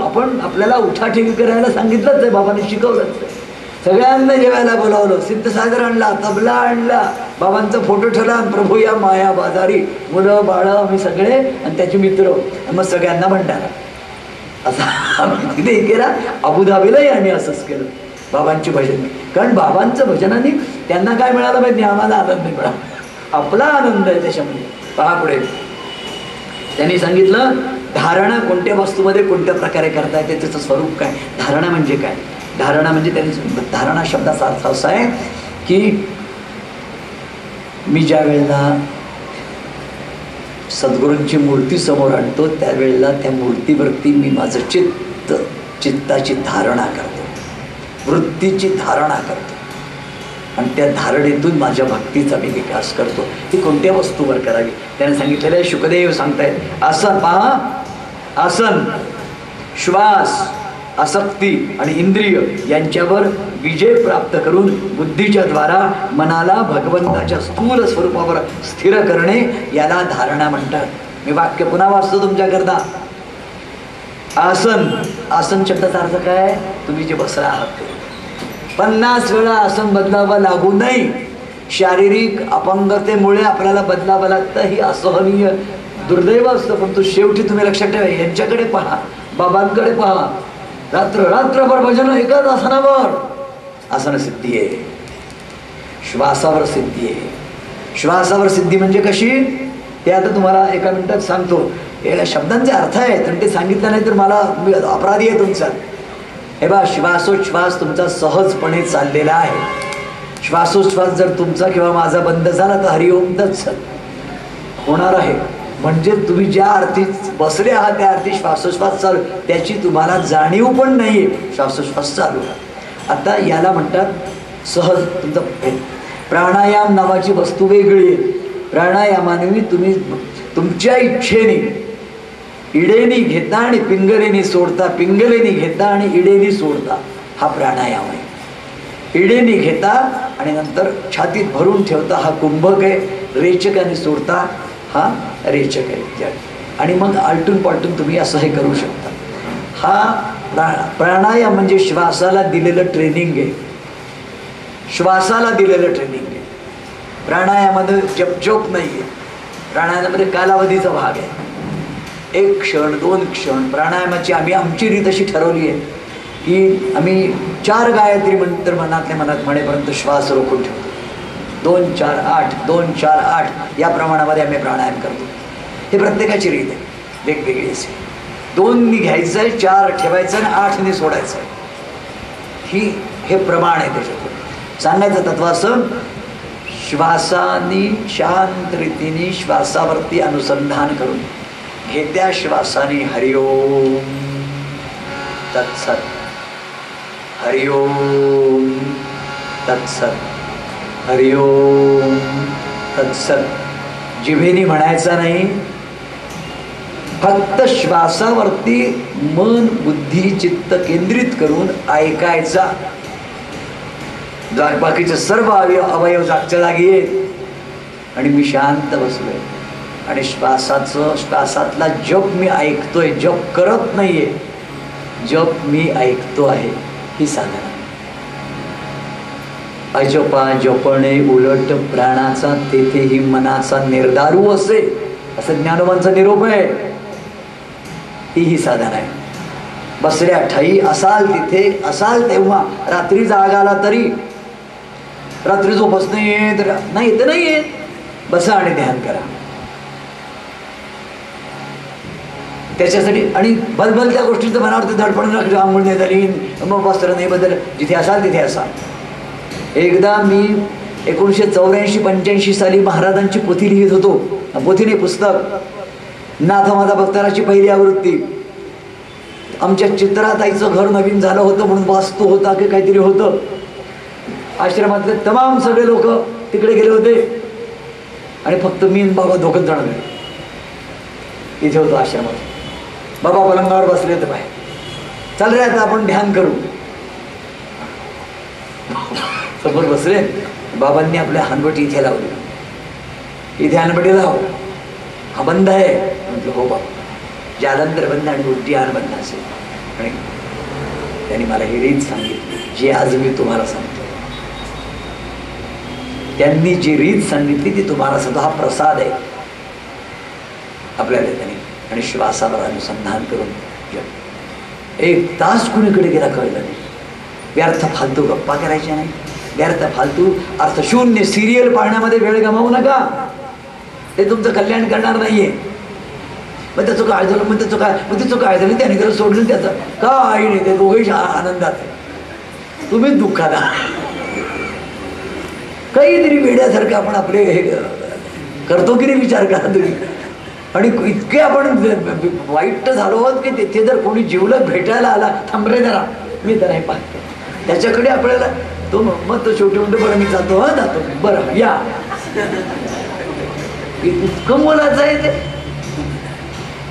Speaker 1: आपण आपल्याला उठाठेवी करायला सांगितलंच आहे, बाबांनी शिकवलंच आहे. सगळ्यांना जेवायला बोलावलं, सिद्धसागर आणला, तबला आणला, बाबांचा फोटो ठेवला. प्रभू या माया बाजारी, मुलं बाळं आम्ही सगळे आणि त्याचे मित्र, मग सगळ्यांना म्हणणार असं आम्ही तिथे केला. अबुधाबीलाही आम्ही असंच केलं बाबांची भजन. कारण बाबांचं भजनाने त्यांना काय मिळालं माहिती? आम्हाला आनंद मिळाला, आपला आनंद आहे त्याच्यामध्ये. पहा पुढे त्यांनी सांगितलं धारणा कोणत्या वस्तूमध्ये कोणत्या प्रकारे करता येते, त्याचं स्वरूप काय. धारणा म्हणजे काय? धारणा म्हणजे त्यांनी धारणा शब्दाचा अर्थ असा आहे की मी ज्या वेळेला सद्गुरूंची मूर्ती समोर आणतो त्यावेळेला त्या मूर्तीवरती मी माझं चित्ताची धारणा करतो, वृत्तीची धारणा करतो. आणि त्या धारणेतून माझ्या भक्तीचा मी विकास करतो. ती कोणत्या वस्तूवर करावी त्याने सांगितलेलं आहे. शुकदेव सांगतायत आसन. पहा, आसन, श्वास, आसक्ती आणि इंद्रिय यांच्यावर विजय प्राप्त करून बुद्धीच्या द्वारा मनाला भगवंताच्या स्थूल स्वरूपावर स्थिर करणे याला धारणा म्हणतात. मी वाक्य पुन्हा वाचतो तुमच्याकरता. आसन, आसन शब्दाचा अर्थ काय? तुम्ही जे बसला आहात 50 वेळा आसन बदलावं लागू नये. शारीरिक अपंगतेमुळे आपल्याला बदलावं लागतं, ही असहनीय दुर्दैव असतं. पण तो शेवटी तुम्ही लक्षात ठेवा, यांच्याकडे पहा, बाबांकडे पहा, रात्रभर भजन एकाच आसनावर. आसन सिद्धी आहे, श्वासावर सिद्धी आहे. श्वासावर सिद्धी म्हणजे कशी ते आता तुम्हाला एका मिनिटात सांगतो. या शब्दांचे अर्थ आहेत आणि ते सांगितलं नाही तर मला अपराधी आहे तुमचा. हे बा, श्वासोच्छ्वास तुमचा सहजपणे चाललेला आहे. श्वासोच्छ्वास जर तुमचा किंवा माझा बंद झाला तर हरिओम तत्सत होणार आहे. म्हणजे तुम्ही ज्या अर्थी बसले आहात त्या अर्थी श्वासोच्छ्वास चालू, त्याची तुम्हाला जाणीव पण नाही आहे. श्वासोच्छ्वास चालू आहे. आता याला म्हणतात सहज तुमचा. प्राणायाम नावाची वस्तू वेगळी आहे. प्राणायामाने तुम्ही तुमच्या इच्छेने इडेनी घेता आणि पिंगलेनी सोडता, पिंगलेनी घेता आणि इडेनी सोडता, हा प्राणायाम आहे. इडेनी घेता आणि नंतर छातीत भरून ठेवता, हा कुंभक आहे. रेचकाने सोडता, हा रेचक आहे. आणि मग आलटून पालटून तुम्ही असं हे करू शकता. हा प्राणायाम म्हणजे श्वासाला दिलेलं ट्रेनिंग आहे. श्वासाला दिलेलं ट्रेनिंग आहे. प्राणायामामध्ये जपजोप नाही आहे. प्राणायामामध्ये कालावधीचा भाग आहे. 1 क्षण 2 क्षण प्राणायामाची आमची रीत अशी ठरवली आहे की आम्ही 4 गायत्री मंत्र मनातल्या मनात म्हणेपर्यंत श्वास रोखून ठेवतो. 2 4 8 2 4 8 या प्रमाणामध्ये आम्ही प्राणायाम करतो. हे प्रत्येकाची रीत आहे, वेगवेगळी असेल. 2 घ्यायचं आहे, 4 ठेवायचं आणि 8 सोडायचं आहे. हे प्रमाण आहे. त्याच्यातून सांगायचं तत्व असं, श्वासाने शांत रीतीने श्वासावरती अनुसंधान करून घेत्या श्वासाने हरिओम तत्सत, हरिओम तत्सत, हरिओम तत्सत. जिभेने म्हणायचा नाही, फक्त श्वासावरती मन बुद्धी चित्त केंद्रित करून ऐकायचा. बाकीचे सर्व अवयव जागच्या जागी आहेत आणि मी शांत बसलोय आणि श्वासातला जप मी ऐकतोय, जप करत नाहीये, जप मी ऐकतो आहे. ही साधना. अजपा जपणे उलट प्राणाचा तेथेही मनाचा निर्दारू असे, असं ज्ञानोबांचा निरोप आहे. ही साधना आहे. बसल्या ठाई असाल तिथे, असाल तेव्हा, रात्री जाग आला तरी, रात्री झोपच नाही येत, नाही तर नाही येत, बसा आणि ध्यान करा. त्याच्यासाठी आणि बलबल त्या गोष्टीचं मनावरती धडपड नका. आंघोळ नाही झाली, मग वस्त्र नाही बदल, जिथे असाल तिथे असाल. एकदा मी 1984-85 साली महाराजांची पोथी लिहित होतो. पोथीने पुस्तक, नाथ माझा भक्ताराची पहिली आवृत्ती. आमच्या चित्राताईचं घर नवीन झालं होतं म्हणून वास्तू होता की काहीतरी होतं. आश्रमातले तमाम सगळे लोक तिकडे गेले होते आणि फक्त मी बाबा 2 जण गेले. इथे होतो आश्रमात. बाबा पलंगावर बसले होते बाहेर. चाल रे आता आपण ध्यान करू. समोर बसले. बाबांनी आपल्या हनवटी इथे लावली. इथे हनवटी लाव, हा बंद आहे. म्हटलं हो बाबा. जालंधर बंद आणि उलटी आर बंद असेल. आणि त्यांनी मला ही रीत सांगितली जी आज मी तुम्हाला सांगतो. त्यांनी जी रीत सांगितली ती तुम्हाला सांगतो. हा प्रसाद आहे आपल्याला. त्यांनी आणि श्वासावर अनुसंधान करून 1 तास कुणीकडे गेला कळलं नाही. व्यर्थ फालतू गप्पा करायच्या नाही, व्यर्थ फालतू अर्थशून्य सिरियल पाहण्यामध्ये वेळ गमावू नका. ते तुमचं कल्याण करणार नाहीये. मग त्याचं काय झालं, मग त्याचं काय, मग त्याचं काय झालं, त्याने त्याला सोडलं, त्याचं काही नाही. ते दोघेही आनंदात आहे, तुम्हीच दुःखात आहात. काहीतरी वेड्यासारखं आपण आपले हे करतो की नाही विचार करा तुम्ही. आणि इतके आपण वाईट झालो आहोत की तिथे जर कोणी जिवलग भेटायला आला, थांबरे जरा मी तर हे पाहतो त्याच्याकडे आपल्याला तो मग तो शेवटी म्हणतो बरं मी जातो, हा जातो, बरं या. इतकं मोलाचं आहे ते.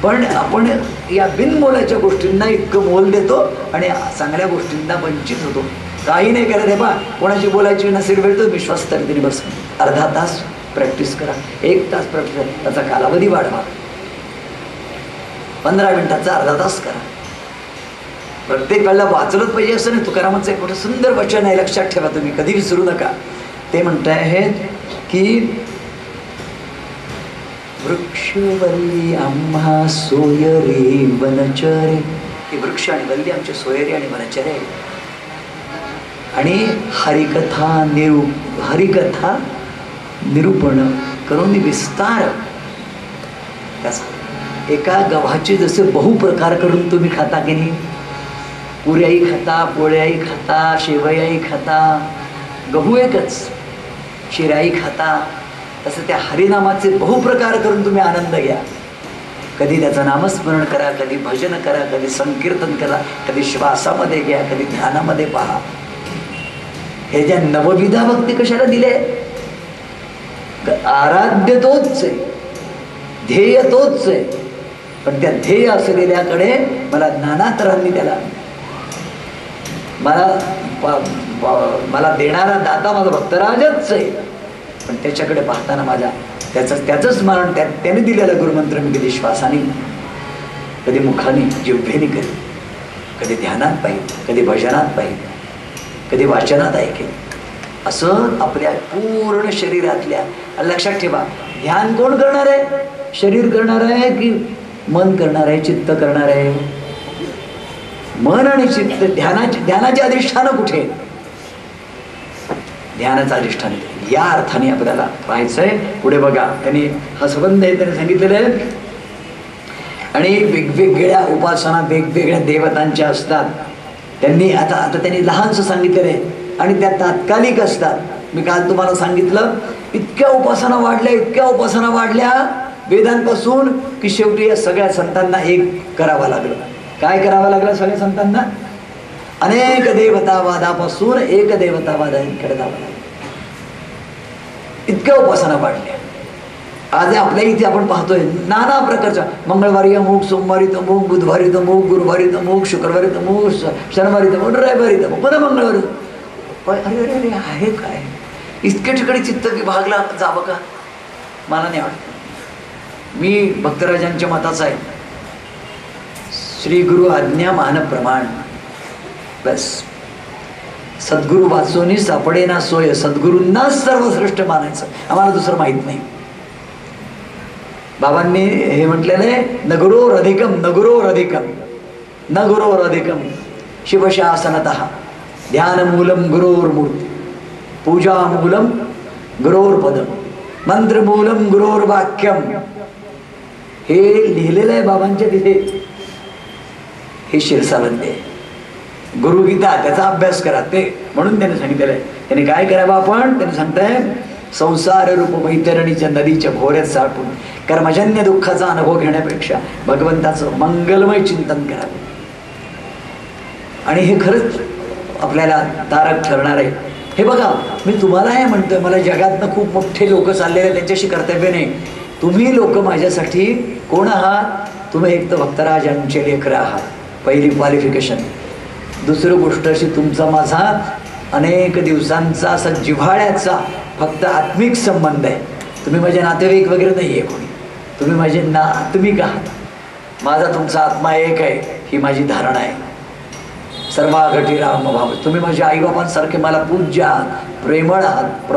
Speaker 1: पण आपण या बिनमोलाच्या गोष्टींना इतकं मोल देतो आणि चांगल्या गोष्टींना वंचित होतो. काही नाही करत आहे बा, कोणाची बोलायची नसेल वेळ तर विश्वास तरी बस, अर्धा तास प्रॅक्टिस करा, 1 तास प्रॅक्टिस करा, त्याचा कालावधी वाढवा, 15 मिनिटाचा अर्धा तास करा. प्रत्येक वेळेला वाचलंच पाहिजे असं नाही. तुकारामाचं एक मोठं सुंदर वचन आहे, लक्षात ठेवा, तुम्ही कधी विसरू नका. ते म्हणताय आहेत की वृक्षवल्ली आम्हा सोयरे वनचरे. हे वृक्ष आणि वल्ली आमचे सोयरे आणि वनचरे. आणि हरिकथा निरूपण करून विस्तार त्याचा. एका गव्हाचे जसे बहुप्रकार करून तुम्ही खाता की नाही, पुऱ्याही खाता, पोळ्याही खाता, शेवयाही खाता, गहू एकच, शिराई खाता, तसं त्या हरिनामाचे बहुप्रकार करून तुम्ही आनंद घ्या. कधी त्याचं नामस्मरण करा, कधी भजन करा, कधी संकीर्तन करा, कधी श्वासामध्ये घ्या, कधी ध्यानामध्ये पहा. हे ज्या नवविधा भक्ती कशाला दिले? आराध्य तोच आहे, ध्येय तोच आहे, पण त्या ध्येय असलेल्याकडे मला नाना तऱ्हांनी त्याला मला देणारा दाता माझा भक्तराजच आहे, पण त्याच्याकडे पाहताना माझ्या त्याचं स्मरण त्याने दिलेला गुरुमंत्र मी कधी श्वासाने, कधी मुखाने, जिव्हेने करेन, कधी ध्यानात पाहिजे, कधी भजनात पाहिजे, कधी वाचनात ऐकेल. असं आपल्या पूर्ण शरीरातल्या, लक्षात ठेवा, ध्यान कोण करणार आहे? शरीर करणार आहे की मन करणार आहे, चित्त करणार आहे? मन आणि चित्त. ध्यानाचे अधिष्ठान कुठे? ध्यानाचं अधिष्ठान या अर्थाने आपल्याला पाहायचंय. पुढे बघा, त्यांनी हा संबंध आहे त्याने सांगितलेलं आहे. आणि वेगवेगळ्या उपासना वेगवेगळ्या देवतांच्या असतात. त्यांनी आता त्यांनी लहानसं सांगितलेलं आहे आणि त्या तात्कालिक असतात. मी काल तुम्हाला सांगितलं, इतक्या उपासना वाढल्या वेदांपासून की शेवटी या सगळ्या संतांना एक करावं लागलं. काय करावं लागलं सगळ्या संतांना? अनेक देवतावादापासून एक देवतावादाकडे जावं लागलं. इतक्या उपासना वाढल्या. आज आपल्या इथे आपण पाहतोय नाना प्रकारच्या, मंगळवारी अमुक, सोमवारी तमुक, बुधवारी तमुक, गुरुवारी तमुक, शुक्रवारी तमुक, शनिवारी तमुक, रविवारी तमुक, पुन्हा मंगळवारी. अरे अरे अरे आहे काय? इतके ठिकाणी चित्त विभागला जावं का? मला नाही वाटत. मी भक्तराजांच्या मताचा आहे, श्री गुरु आज्ञा मान प्रमाण, बस. सद्गुरू वाचोनी सापडे ना सोय, सद्गुरूंनाच सर्वश्रेष्ठ मानायचं, आम्हाला दुसरं माहीत नाही. बाबांनी हे म्हटलेलं आहे, नगुरोर अधिकम, नगुरोर अधिकम, नगुरोर अधिकम, शिवशासनतः ध्यानमूलम गुरोर मूर्ती, पूजामूलम गुरोर पदम, मंत्रमूलम गुरोर वाक्यम. हे लिहिलेलं आहे बाबांच्या तिथे. हे शिरसावंत आहे. गुरुगीता त्याचा अभ्यास करा, ते म्हणून त्याने सांगितलेलं आहे. त्याने काय करावं आपण? त्याने सांगताय, संसार रूप वैतरणीच्या नदीच्या भोऱ्यात साठून कर्मजन्य दुःखाचा अनुभव घेण्यापेक्षा भगवंताचं मंगलमय चिंतन करावं. आणि हे खरंच आपल्याला तारक ठरणार आहे. हे बघा, मी तुम्हाला हे म्हणतोय, मला जगातनं खूप मोठे लोक चाललेले, त्यांच्याशी कर्तव्य नाही. तुम्ही लोक माझ्यासाठी कोण आहात? तुम्ही एक तर भक्तराजांचे लेकरं आहात, पहिली क्वालिफिकेशन. दुसरी गोष्ट अशी, तुमचा माझा अनेक दिवसांचा असा जिव्हाळ्याचा फक्त आत्मिक संबंध आहे. तुम्ही माझे नातेवाईक वगैरे नाही आहे कोणी, तुम्ही माझे आत्मिक आहात. माझा तुमचा आत्मा एक आहे, ही माझी धारणा आहे. सर्वाघटी रामभाव. तुम्ही माझ्या आईबापांसारखे मला पूज्य आहात, प्रेमळ आहात,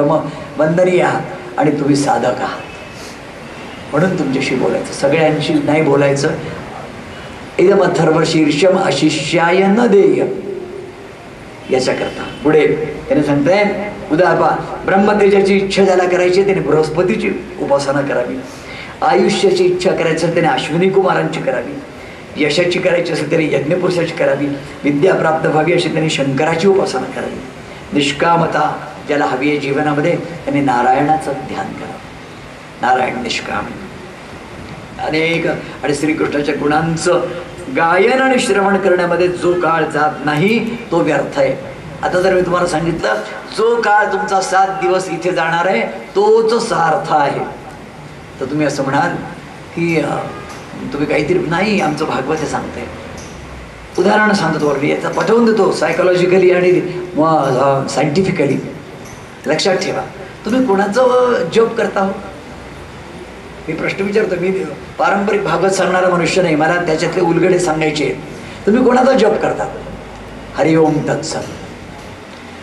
Speaker 1: वंदनीय आहात, आणि तुम्ही साधक आहात. म्हणून तुमच्याशी बोलायचं, सगळ्यांशी नाही बोलायचं. इदम अथर्व शीर्षम अशिष्याय न देय. याच्याकरता पुढे त्याने सांगताय, उदाहरण, ब्रह्मतेजाची इच्छा ज्याला करायची त्याने बृहस्पतीची उपासना करावी. आयुष्याची इच्छा करायची त्याने अश्विनी कुमारांची करावी. यशाची करायची असेल त्याने यज्ञपुरुषाची करावी. विद्या प्राप्त व्हावी अशी त्याने शंकराची उपासना करावी. निष्कामता ज्याला हवी आहे जीवनामध्ये त्याने नारायणाचं ध्यान करावं. नारायण निष्काम. अनेक आणि श्रीकृष्णाच्या गुणांचं गायन आणि श्रवण करण्यामध्ये जो काळ जात नाही तो व्यर्थ आहे. आता जर मी तुम्हाला सांगितलं, जो काळ तुमचा 7 दिवस इथे जाणार आहे तोच सार्थ आहे, तर तुम्ही असं म्हणाल की तुम्ही काहीतरी नाही, आमचं भागवत हे सांगतंय. उदाहरण सांगतो तुम्हाला, मी याचा पटवून देतो सायकोलॉजिकली आणि सायंटिफिकली. लक्षात ठेवा, तुम्ही कोणाचं जप करता हो? मी प्रश्न विचारतो. मी पारंपरिक भागवत सांगणारा मनुष्य नाही, मला त्याच्यातले उलगडे सांगायचे. तुम्ही कोणाचा जप करता? हरिओम तत्सत.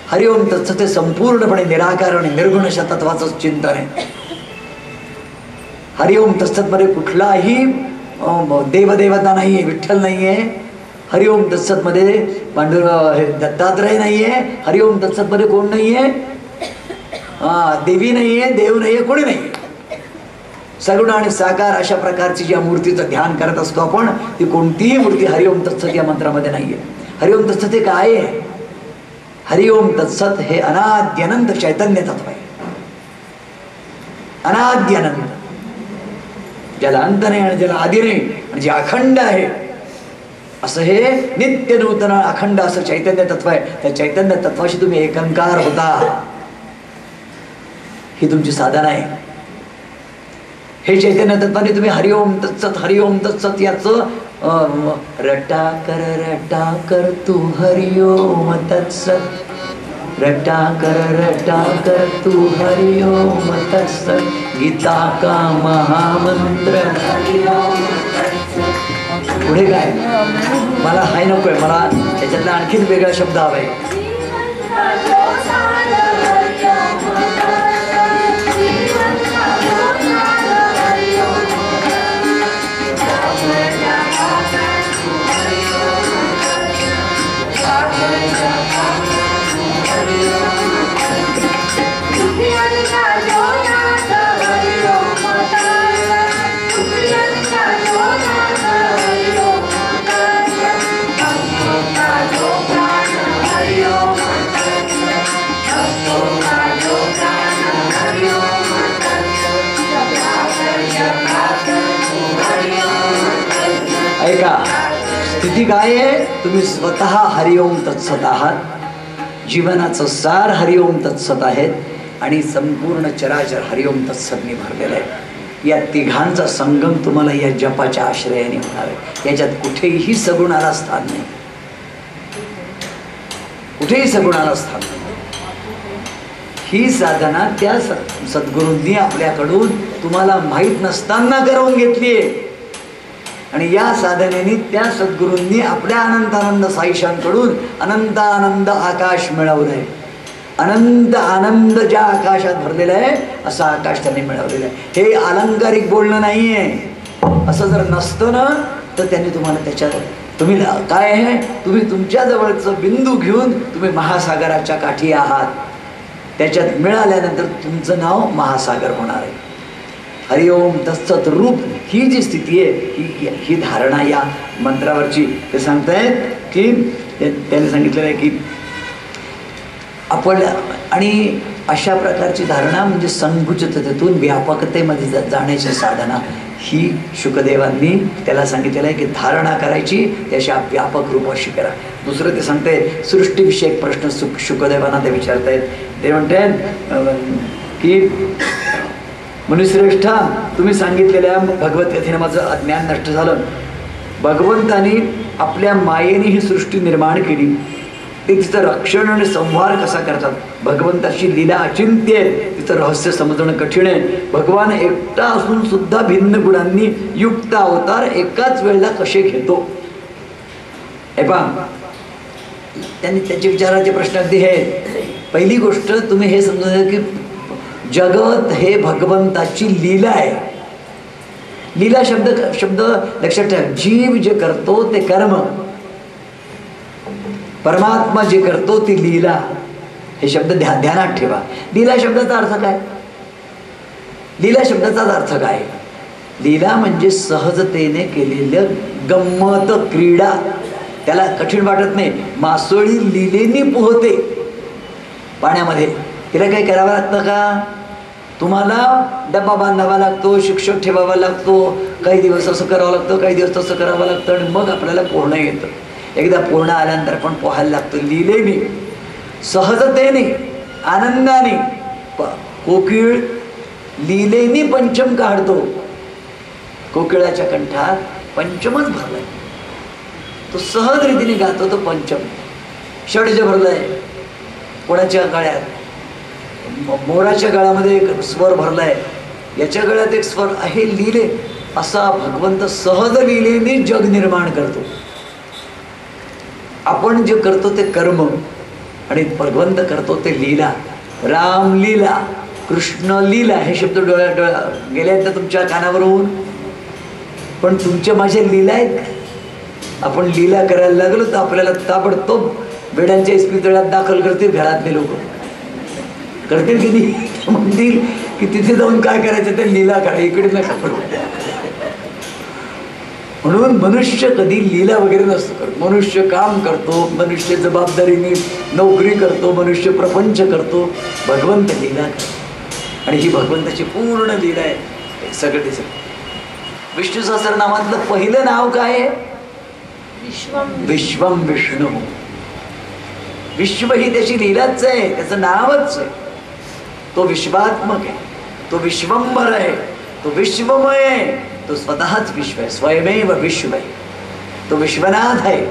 Speaker 1: हरिओम तत्सत हे संपूर्णपणे निराकार आणि निर्गुण अशा तत्वाचं चिंतन आहे. हरिओम तत्सत मध्ये कुठलाही देवदेवता नाहीये, विठ्ठल नाहीये. हरिओम तत्सत मध्ये दत्तात्रय नाहीये. हरिओम तत्सत मध्ये कोण नाहीये? देवी नाहीये, देव नाहीये, कोणी नाहीये. सगुण आणि साकार अशा प्रकारची ज्या मूर्तीचं ध्यान करत असतो आपण, ती कोणतीही मूर्ती हरिओम तत्सत या मंत्रामध्ये नाहीये. हरिओम तत्सत हे काय आहे? हरिओम तत्सत हे अनाद्यनंत चैतन्य तत्व आहे. अनाद्यनंत, ज्याला अंत नाही आणि ज्याला आदी नाही आणि जे अखंड आहे, असं हे नित्य नूतन अखंड असं चैतन्य तत्व आहे. त्या चैतन्य तत्वाशी तुम्ही एकांकार होता, ही तुमची साधना आहे. हे चैतन्य तत्वाने तुम्ही हरिओम तत्सत याचं रटा कर तू हरिओम तत्सत, रटा कर तू हरिओम तत्सत, गीता का महामंत्र. पुढे काय? मला हाय नकोय, मला त्याच्यातला आणखीन वेगळा शब्द हवाय. ऐका, स्थिती काय आहे? तुम्ही स्वतः हरिओम तत्सत आहात, जीवनाचं सार हरिओम तत्सत आहेत आणि संपूर्ण चराचर हरिओम तत्सतने भरलेलं आहे. या तिघांचा संगम तुम्हाला या जपाच्या आश्रयाने होणार आहे. याच्यात कुठेही सगुणाला स्थान नाही, कुठेही सगुणाला स्थान नाही. ही साधना त्या सद्गुरूंनी आपल्याकडून तुम्हाला माहीत नसताना करून घेतली आहे आणि या साधनेने त्या सद्गुरूंनी आपल्या अनंतानंद साईशांकडून अनंतानंद आकाश मिळवलंय. अनंत आनंद ज्या आकाशात भरलेलं आहे असं आकाश त्यांनी मिळवलेलं आहे. हे अलंकारिक बोलणं नाहीये. असं जर नसतं ना तर त्यांनी तुम्हाला त्याच्यात तुम्ही काय आहे, तुम्ही तुमच्या जवळचं बिंदू घेऊन तुम्ही महासागराच्या काठी आहात. त्याच्यात मिळाल्यानंतर तुमचं नाव महासागर होणार आहे. हरिओम तत्सत रूप ही जी स्थिती आहे, ही धारणा या मंत्रावरची ते सांगतायत की त्यांनी सांगितलेलं आहे की आपण आणि अशा प्रकारची धारणा म्हणजे संकुचिततेतून व्यापकतेमध्ये जाण्याची साधना ही शुकदेवांनी त्याला सांगितलेलं आहे की धारणा करायची त्याच्या व्यापक रूपाशी करा. दुसरं ते सांगतायत सृष्टीविषयक प्रश्न शुकदेवांना ते विचारतायत. ते म्हणतायत की मुनिश्रेष्ठा, तुम्ही सांगितलेल्या भगवद्गीतेने माझं अज्ञान नष्ट झालं. भगवंतानी आपल्या मायेने ही सृष्टी निर्माण केली, ते तिचं रक्षण आणि संहार कसा करतात? भगवंताची लीला अचिंत्य आहे, तिचं रहस्य समजणं कठीण आहे. भगवान एकटा असून सुद्धा भिन्न गुणांनी युक्त अवतार एकाच वेळेला कसे घेतो? हे पहा, त्यांनी त्याचे विचाराचे प्रश्न अगदी हे. पहिली गोष्ट तुम्ही हे समजा की जगत हे भगवंताची लीला आहे. लीला शब्द लक्षात ठेवा. जीव जे करतो ते कर्म, परमात्मा जे करतो ती लीला. हे शब्द ध्यानात ठेवा. लीला शब्दाचा अर्थ काय? लीला शब्दाचाच अर्थ काय? लीला म्हणजे सहजतेने केलेलं गंमत, क्रीडा. त्याला कठीण वाटत नाही. मासोळी लीलेनी पोहते पाण्यामध्ये, तिला काही करावं लागतं का? तुम्हाला डब्बा बांधावा लागतो, शिक्षक ठेवावा लागतो, काही दिवस असं करावं लागतं, काही दिवस तसं करावं लागतं आणि मग आपल्याला पोहणं येतं. एकदा पोहणं आल्यानंतर पण पोहायला लागतं. लीलेने, सहजतेने, आनंदाने. कोकिळ लीलेनी पंचम काढतो. कोकिळाच्या कंठात पंचमच भरलाय. तो सहज रीतीने गातो तो पंचम. षड्ज भरलाय कोणाच्या गळ्यात, मोराच्या गळ्यामध्ये एक स्वर भरलाय, याच्या गळ्यात एक स्वर आहे, लिहिले. असा भगवंत सहज लिहिलेने जग निर्माण करतो. आपण जे करतो ते कर्म आणि भगवंत करतो ते लीला. रामलीला, कृष्ण लीला हे शब्द डोळ्या गेले आहेत ना तुमच्या कानावरून. पण तुमच्या माझ्या लीला आहेत. आपण लीला करायला लागलो तर आपल्याला ताबडतोब वेड्यांच्या इस्पितळात दाखल करतील घरातले लोक. करतील की नाही? म्हणतील की तिथे जाऊन काय करायचं ते लीला करा, इकडे नका करू. म्हणून मनुष्य कधी लीला वगैरे नसतो करत. मनुष्य काम करतो, मनुष्य जबाबदारीने नोकरी करतो, मनुष्य प्रपंच करतो. भगवंत लीला करतो आणि ही भगवंताची पूर्ण लीला आहे. हे सगळं दिसत. विष्णू सहस्रनामातलं पहिलं नाव काय आहे? विश्वम विष्णू. विश्व ही त्याची लीलाच आहे, त्याचं नावच आहे. तो विश्वात्मक आहे, तो विश्वंभर आहे, तो विश्वमय आहे, तो स्वतःच विश्व आहे, स्वयमेव विश्व आहे, तो विश्वनाथ आहे.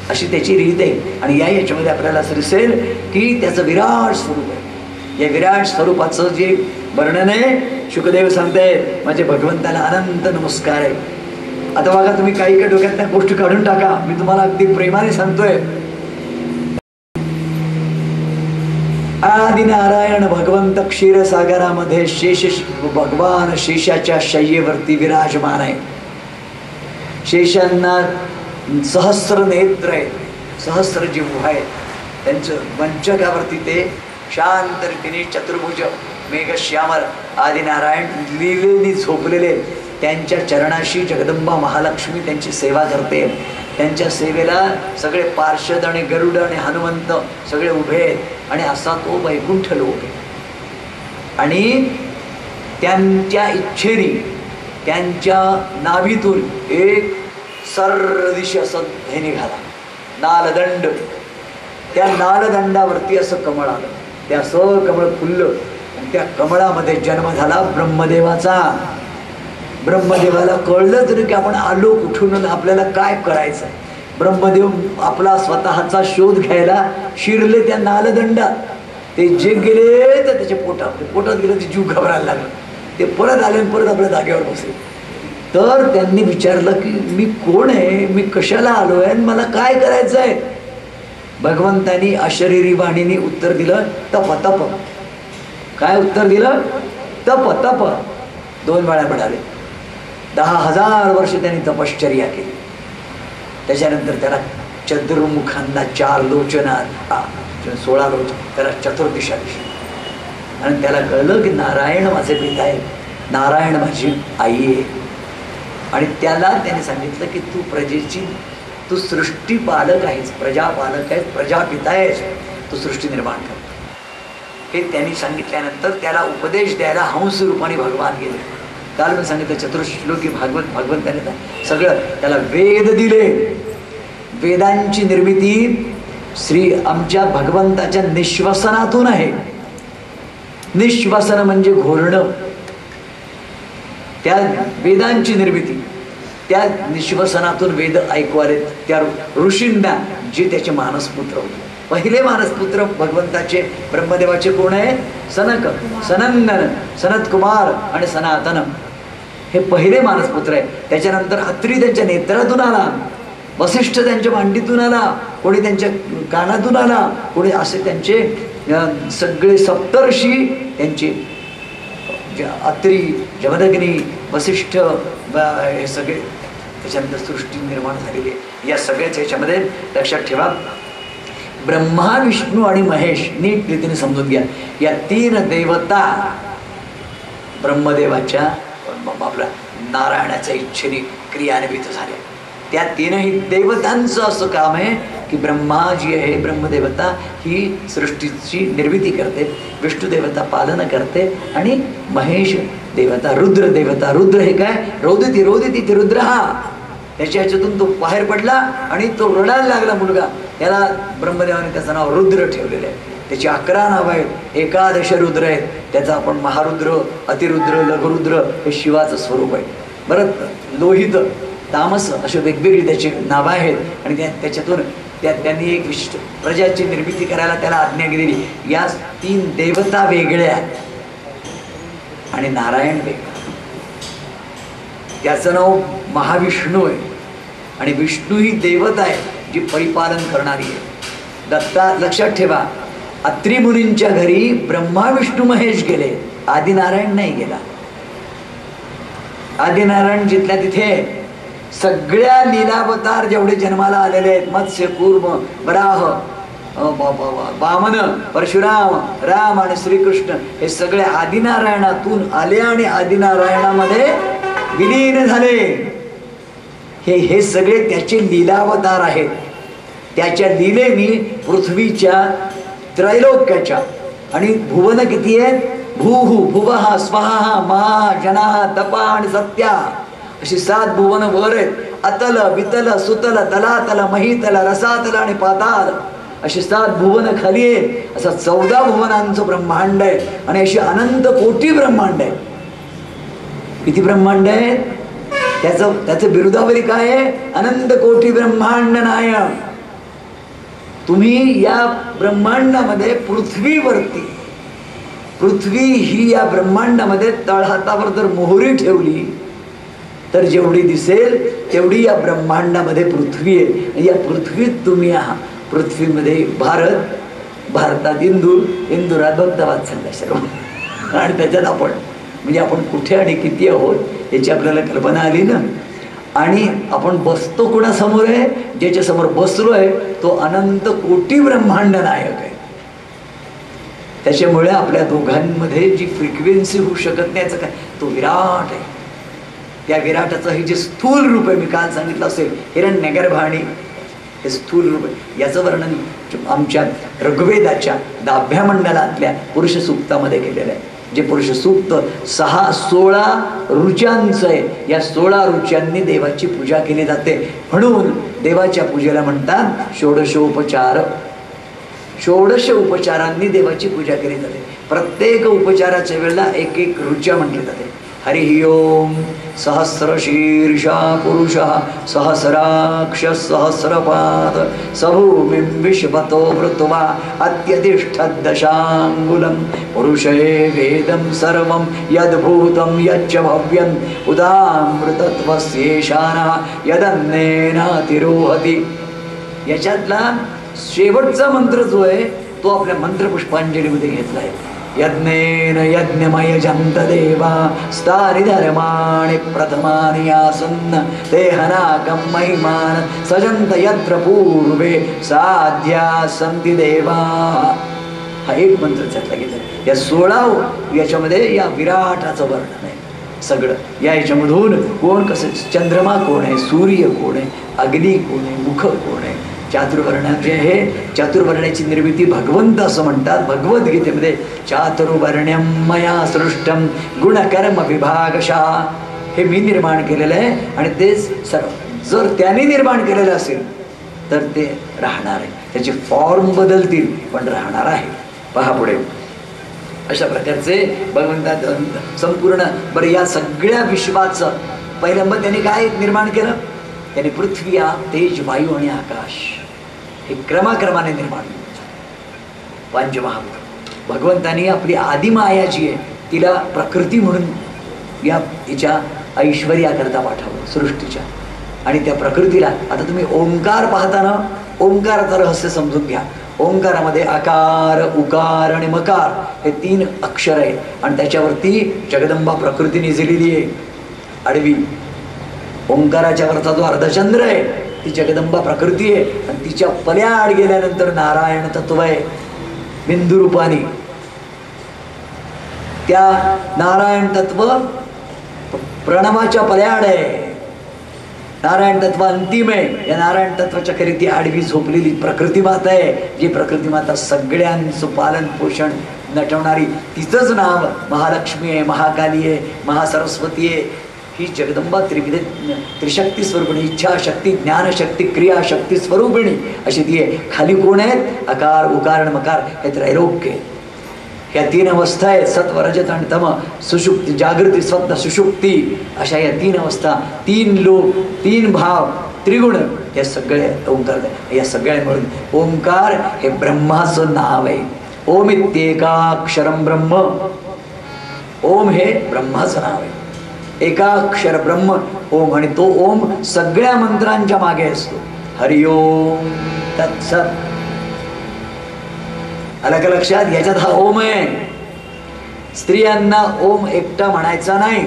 Speaker 1: अशी त्याची रीत आहे. आणि याच्यामध्ये आपल्याला असं दिसेल की त्याचं विराट स्वरूप आहे. या विराट स्वरूपाचं जे वर्णन आहे शुकदेव सांगतायत, माझे भगवंताला अनंत नमस्कार आहे. आता बघा तुम्ही काही काही डोक्यात त्या गोष्टी काढून टाका, मी तुम्हाला अगदी प्रेमाने सांगतोय. आदि नारायण भगवंत क्षीरसागरामध्ये भगवान शेषाच्या शय्येवरती विराजमान आहे. शेषांना सहस्र नेत्र आहेत, सहस्र जिव्हा आहेत. त्यांचं मंचकावरती ते शांत रीतीने चतुर्भुज मेघश्यामर आदि नारायण लीलेने झोपलेले. त्यांच्या चरणाशी जगदंबा महालक्ष्मी त्यांची सेवा करते. त्यांच्या सेवेला सगळे पार्षद आणि गरुड आणि हनुमंत सगळे उभे आहेत. आणि असा तो वैकुंठ लोक आहे. आणि त्यांच्या इच्छेने त्यांच्या नाभीतून एक सर्वदिशी असं हे निघाला नालदंड. त्या नालदंडावरती असं कमळ आलं. ते असं कमळ फुललं. त्या कमळामध्ये जन्म झाला ब्रह्मदेवाचा. ब्रह्मदेवाला कळलं तरी की आपण आलो कुठून, आपल्याला काय करायचं. ब्रह्मदेव आपला स्वतःचा शोध घ्यायला शिरले त्या नालदंडात. ते जे गेले तर त्याच्या पोटात गेलं, ते जीव घबरायला लागलं. ते परत आले परत आपल्या जागेवर बसले. तर त्यांनी विचारलं की मी कोण आहे, मी कशाला आलो आहे आणि मला काय करायचं आहे. भगवंतानी अशरीरी वाणीने उत्तर दिलं, तप तप. काय उत्तर दिलं? तप तप. 2 वेळा म्हणाले. 10,000 वर्ष त्यांनी तपश्चर्या केली. त्याच्यानंतर त्याला चतुर्मुखांना 4 लोचना, 16 लोचन, त्याला चतुर्दिशा दिसली. आणि त्याला कळलं की नारायण माझे पिता आहे, नारायण माझी आई आहे. आणि त्याला त्याने सांगितलं की तू प्रजेची, तू सृष्टी पालक आहेस, प्रजापालक आहेस, प्रजापिता आहेस, तू सृष्टी निर्माण कर. हे त्यांनी सांगितल्यानंतर त्याला उपदेश द्यायला हंस रूपाने भगवान गेले. काल मी सांगितलं चतुर्श्लोकी भगवंताने सगळं त्याला वेद दिले. वेदांची निर्मिती आमच्या भगवंताच्या निश्वसनातून आहे. निश्वसन म्हणजे घोरणं. त्या वेदांची निर्मिती त्या निश्वसनातून वेद ऐकू आले. त्या ऋषींना जे त्याचे मानसपुत्र होते. पहिले मानसपुत्र भगवंताचे ब्रह्मदेवाचे कोण आहे? सनक, सनंदन, सनत कुमार आणि सनातन. हे पहिले मानसपुत्र आहे. त्याच्यानंतर अत्री त्यांच्या नेत्रातून आला, वसिष्ठ त्यांच्या मांडीतून आला, कोणी त्यांच्या कानातून आला, कोणी असे त्यांचे सगळे सप्तर्षी त्यांचे अत्री, जमदग्नी, वसिष्ठ हे सगळे. त्याच्यानंतर सृष्टी निर्माण झालेली आहे. या सगळ्याच ह्याच्यामध्ये लक्षात ठेवा, ब्रह्मा, विष्णू आणि महेश नीट रीतीने समजून घ्या. या 3 देवता ब्रह्मदेवाच्या आपल्या नारायणाच्या इच्छेने क्रियान्वित झाल्या. त्या 3ही देवतांचं असं काम आहे की ब्रह्मा जी आहे ब्रह्मदेवता ही सृष्टीची निर्मिती करते, विष्णू देवता पालन करते आणि महेश देवता, रुद्र देवता, रुद्र हे काय? रोदिती रोदिती रुद्र. हा त्याच्या ह्याच्यातून तो बाहेर पडला आणि तो रडायला लागला मुलगा. त्याला ब्रह्मदेवाने त्याचं नाव रुद्र ठेवलेलं आहे. त्याची 11 नावं आहेत, 11 रुद्र आहेत. त्याचा आपण महारुद्र, अतिरुद्र, लघुरुद्र हे शिवाचं स्वरूप आहे. बरं लोहित, तामस असे वेगवेगळी त्याची नावं आहेत आणि त्याच्यातून त्यांनी एक विशिष्ट प्रजाची निर्मिती करायला त्याला आज्ञा दिलेली. या 3 देवता वेगळ्या आणि नारायण वेगळा. त्याचं नाव महाविष्णू आहे आणि विष्णू ही देवता आहे जी परिपालन करणारी आहे. दत्ता लक्षात ठेवा, अत्री मुनींच्या घरी ब्रह्मा विष्णू महेश गेले, आदिनारायण नाही गेला. आदिनारायण जिथल्या तिथे सगळ्या लीलावतार जेवढे जन्माला आलेले आहेत, मत्स्य, कूर्म, वराह, वामन, परशुराम, राम आणि श्रीकृष्ण, हे सगळे आदिनारायणातून आले आणि आदिनारायणामध्ये विलीन झाले. हे सगळे त्याचे लीलावतार आहेत. त्याच्या लीलेनी पृथ्वीच्या, त्रैलोक्याच्या आणि भुवन किती आहेत? भूहु, भुवः, स्वहा, महा, जना, तपा आणि सत्या अशी 7 भुवन वर आहेत. अतल, वितल, सुतल, तलातल, महितल, रसातल आणि पाताल अशी 7 भुवन खाली आहेत. असं 14 भुवनांचं ब्रह्मांड आहे आणि अशी अनंत कोटी ब्रह्मांड आहे. किती ब्रह्मांड आहेत? त्याचं बिरुदावली काय आहे? अनंत कोटी ब्रह्मांड नायक. तुम्ही या ब्रह्मांडामध्ये पृथ्वी ही या ब्रह्मांडामध्ये तळहातावर जर मोहरी ठेवली तर जेवढी दिसेल तेवढी या ब्रह्मांडामध्ये पृथ्वी आहे. या पृथ्वीत तुम्ही आहात. पृथ्वीमध्ये भारतात इंदुरात भक्तवात्सल्य सर्व आणि त्याच्यात आपण कुठे आणि किती आहोत याची आपल्याला कल्पना आली ना. आणि आपण बसतो कोणासमोर आहे? ज्याच्यासमोर बसलो आहे तो अनंत कोटी ब्रह्मांड नायक आहे. त्याच्यामुळे आपल्या दोघांमध्ये जी फ्रिक्वेन्सी होऊ शकत नाही याचं काय, तो विराट आहे. त्या विराटाचं हे जे स्थूल रूप आहे, मी काल सांगितलं असेल, हिरण्यगर्भ आणि हे स्थूल रूप आहे. याचं वर्णन आमच्या ऋग्वेदाच्या 10व्या मंडलातल्या पुरुष सूक्तामध्ये केलेलं आहे. जे पुरुष सूक्त 16 ऋचांचं आहे. या 16 ऋचांनी देवाची पूजा केली जाते. म्हणून देवाच्या पूजेला म्हणतात षोडशोपचार. 16 उपचारांनी देवाची पूजा केली जाते. प्रत्येक उपचाराच्या वेळेला एक ऋचा म्हटली जाते. हरिः ओम सहस्रशीर्षा पुरुषः सहस्राक्ष सहस्रपाद सभूमिं विश्वतो वृत्वा अत्यतिष्ठद्दशाङ्गुलं पुरुषे वेदं सर्वं यद्भूतं यच्च भव्यं उदामृतत्वस्येषानः यदन्नेनातिरोहति. याच्यातला शेवटचा मंत्र जो आहे तो आपल्या मंत्रपुष्पांजलीमध्ये घेतला आहे. यज्ञेन यज्ञमय जंत देवा स्थानि धर्माणि प्रथमानि आसन्न देहनाकं महिमान सजंत यत्र पूर्वे साध्या संति देवा. हा एक मंत्र त्यातला घेतला. या 16 याच्यामध्ये या विराटाचं वर्णन आहे सगळं. या याच्यामधून कोण कसं, चंद्रमा कोण आहे, सूर्य कोण आहे, अग्नी कोण आहे, मुख कोण आहे. चातुर्वर्ण जे आहे, चातुर्वर्ण्याची निर्मिती भगवंत असं म्हणतात भगवद्गीतेमध्ये. चातुर्वर्ण्यं मया सृष्टं गुणकर्म विभागशः. हे मी निर्माण केलेलं आहे आणि तेच सर्व जर त्याने निर्माण केलेलं असेल तर ते राहणार आहे. त्याचे फॉर्म बदलतील पण राहणार आहे. पहा पुढे अशा प्रकारचे भगवंतात संपूर्ण. बरं, या सगळ्या विश्वाचं पहिल्यांदा त्याने काय निर्माण केलं? त्याने पृथ्वी, तेज, वायू आणि आकाश हे क्रमाक्रमाने निर्माण केलं. पंचमहाभूत. भगवंतानी आपली आदिमाया जी आहे तिला प्रकृती म्हणून हिच्या ऐश्वर्याकरता पाठवलं सृष्टीच्या. आणि त्या प्रकृतीला आता तुम्ही ओंकार पाहताना ओंकाराचं रहस्य समजून घ्या. ओंकारामध्ये आकार, उकार आणि मकार हे 3 अक्षर आहेत आणि त्याच्यावरती जगदंबा प्रकृती निजलेली आहे आडवी. ओंकाराच्या वरचा जो अर्धचंद्र आहे ती जगदंबा प्रकृती आहे आणि तिच्या पल्याआड गेल्यानंतर नारायण तत्व आहे बिंदू रूपाने. त्या नारायण तत्व प्रणवाच्या पल्याआड आहे. नारायण तत्व अंतिम आहे. या नारायण तत्वाच्या खरी ती आडवी झोपलेली प्रकृती माता आहे, जी प्रकृती माता सगळ्यांचं पालन पोषण नटवणारी. तिचंच नाव महालक्ष्मी आहे, महाकाली आहे, महासरस्वती आहे. ही जगदंबा त्रिशक्ती स्वरूपिणी, इच्छाशक्ती, ज्ञानशक्ती, क्रियाशक्ती स्वरूपिणी अशी ती आहे. खाली कोण आहेत? आकार, उकार आणि मकार हे त्रैलोक्य. ह्या 3 अवस्था आहेत, सत्व रजत आणि तम, सुषुप्ती, जागृती, स्वप्न, सुषुप्ती, अशा या 3 अवस्था, 3 लोक, 3 भाव, त्रिगुण, हे सगळे ओंकार, या सगळ्या मिळून ओंकार हे ब्रह्माचं नाव आहे. ओम इत्येकाक्षरम ब्रह्म, ओम हे ब्रह्माचं नाव आहे. एकाक्षर ब्रह्म ओम, आणि तो ओम सगळ्या मंत्रांच्या मागे असतो. हरिओम तत्सत. आलं का लक्षात? याच्यात हा ओम आहे. स्त्रियांना ओम एकटा म्हणायचा नाही.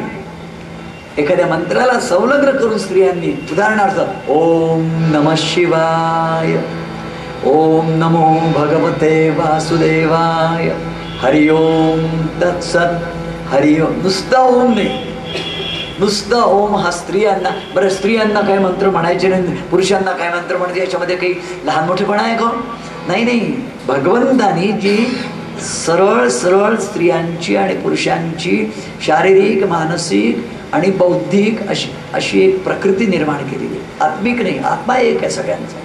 Speaker 1: एखाद्या मंत्राला संलग्न करून स्त्रियांनी, उदाहरणार्थ ओम नमः शिवाय, ओम नमो भगवते वासुदेवाय, हरिओम तत्सत, हरिओम. नुसता ओम नाही, नुसता ओम हा स्त्रियांना. बरं, स्त्रियांना काय मंत्र म्हणायचे नाही, पुरुषांना काय मंत्र म्हणायचे, याच्यामध्ये काही लहान मोठेपणा आहे का? नाही नाही. भगवंतानी जी सरळ सरळ स्त्रियांची आणि पुरुषांची शारीरिक, मानसिक आणि बौद्धिक अशी एक प्रकृती निर्माण केलेली. आत्मिक नाही, आत्मा एक आहे सगळ्यांचा.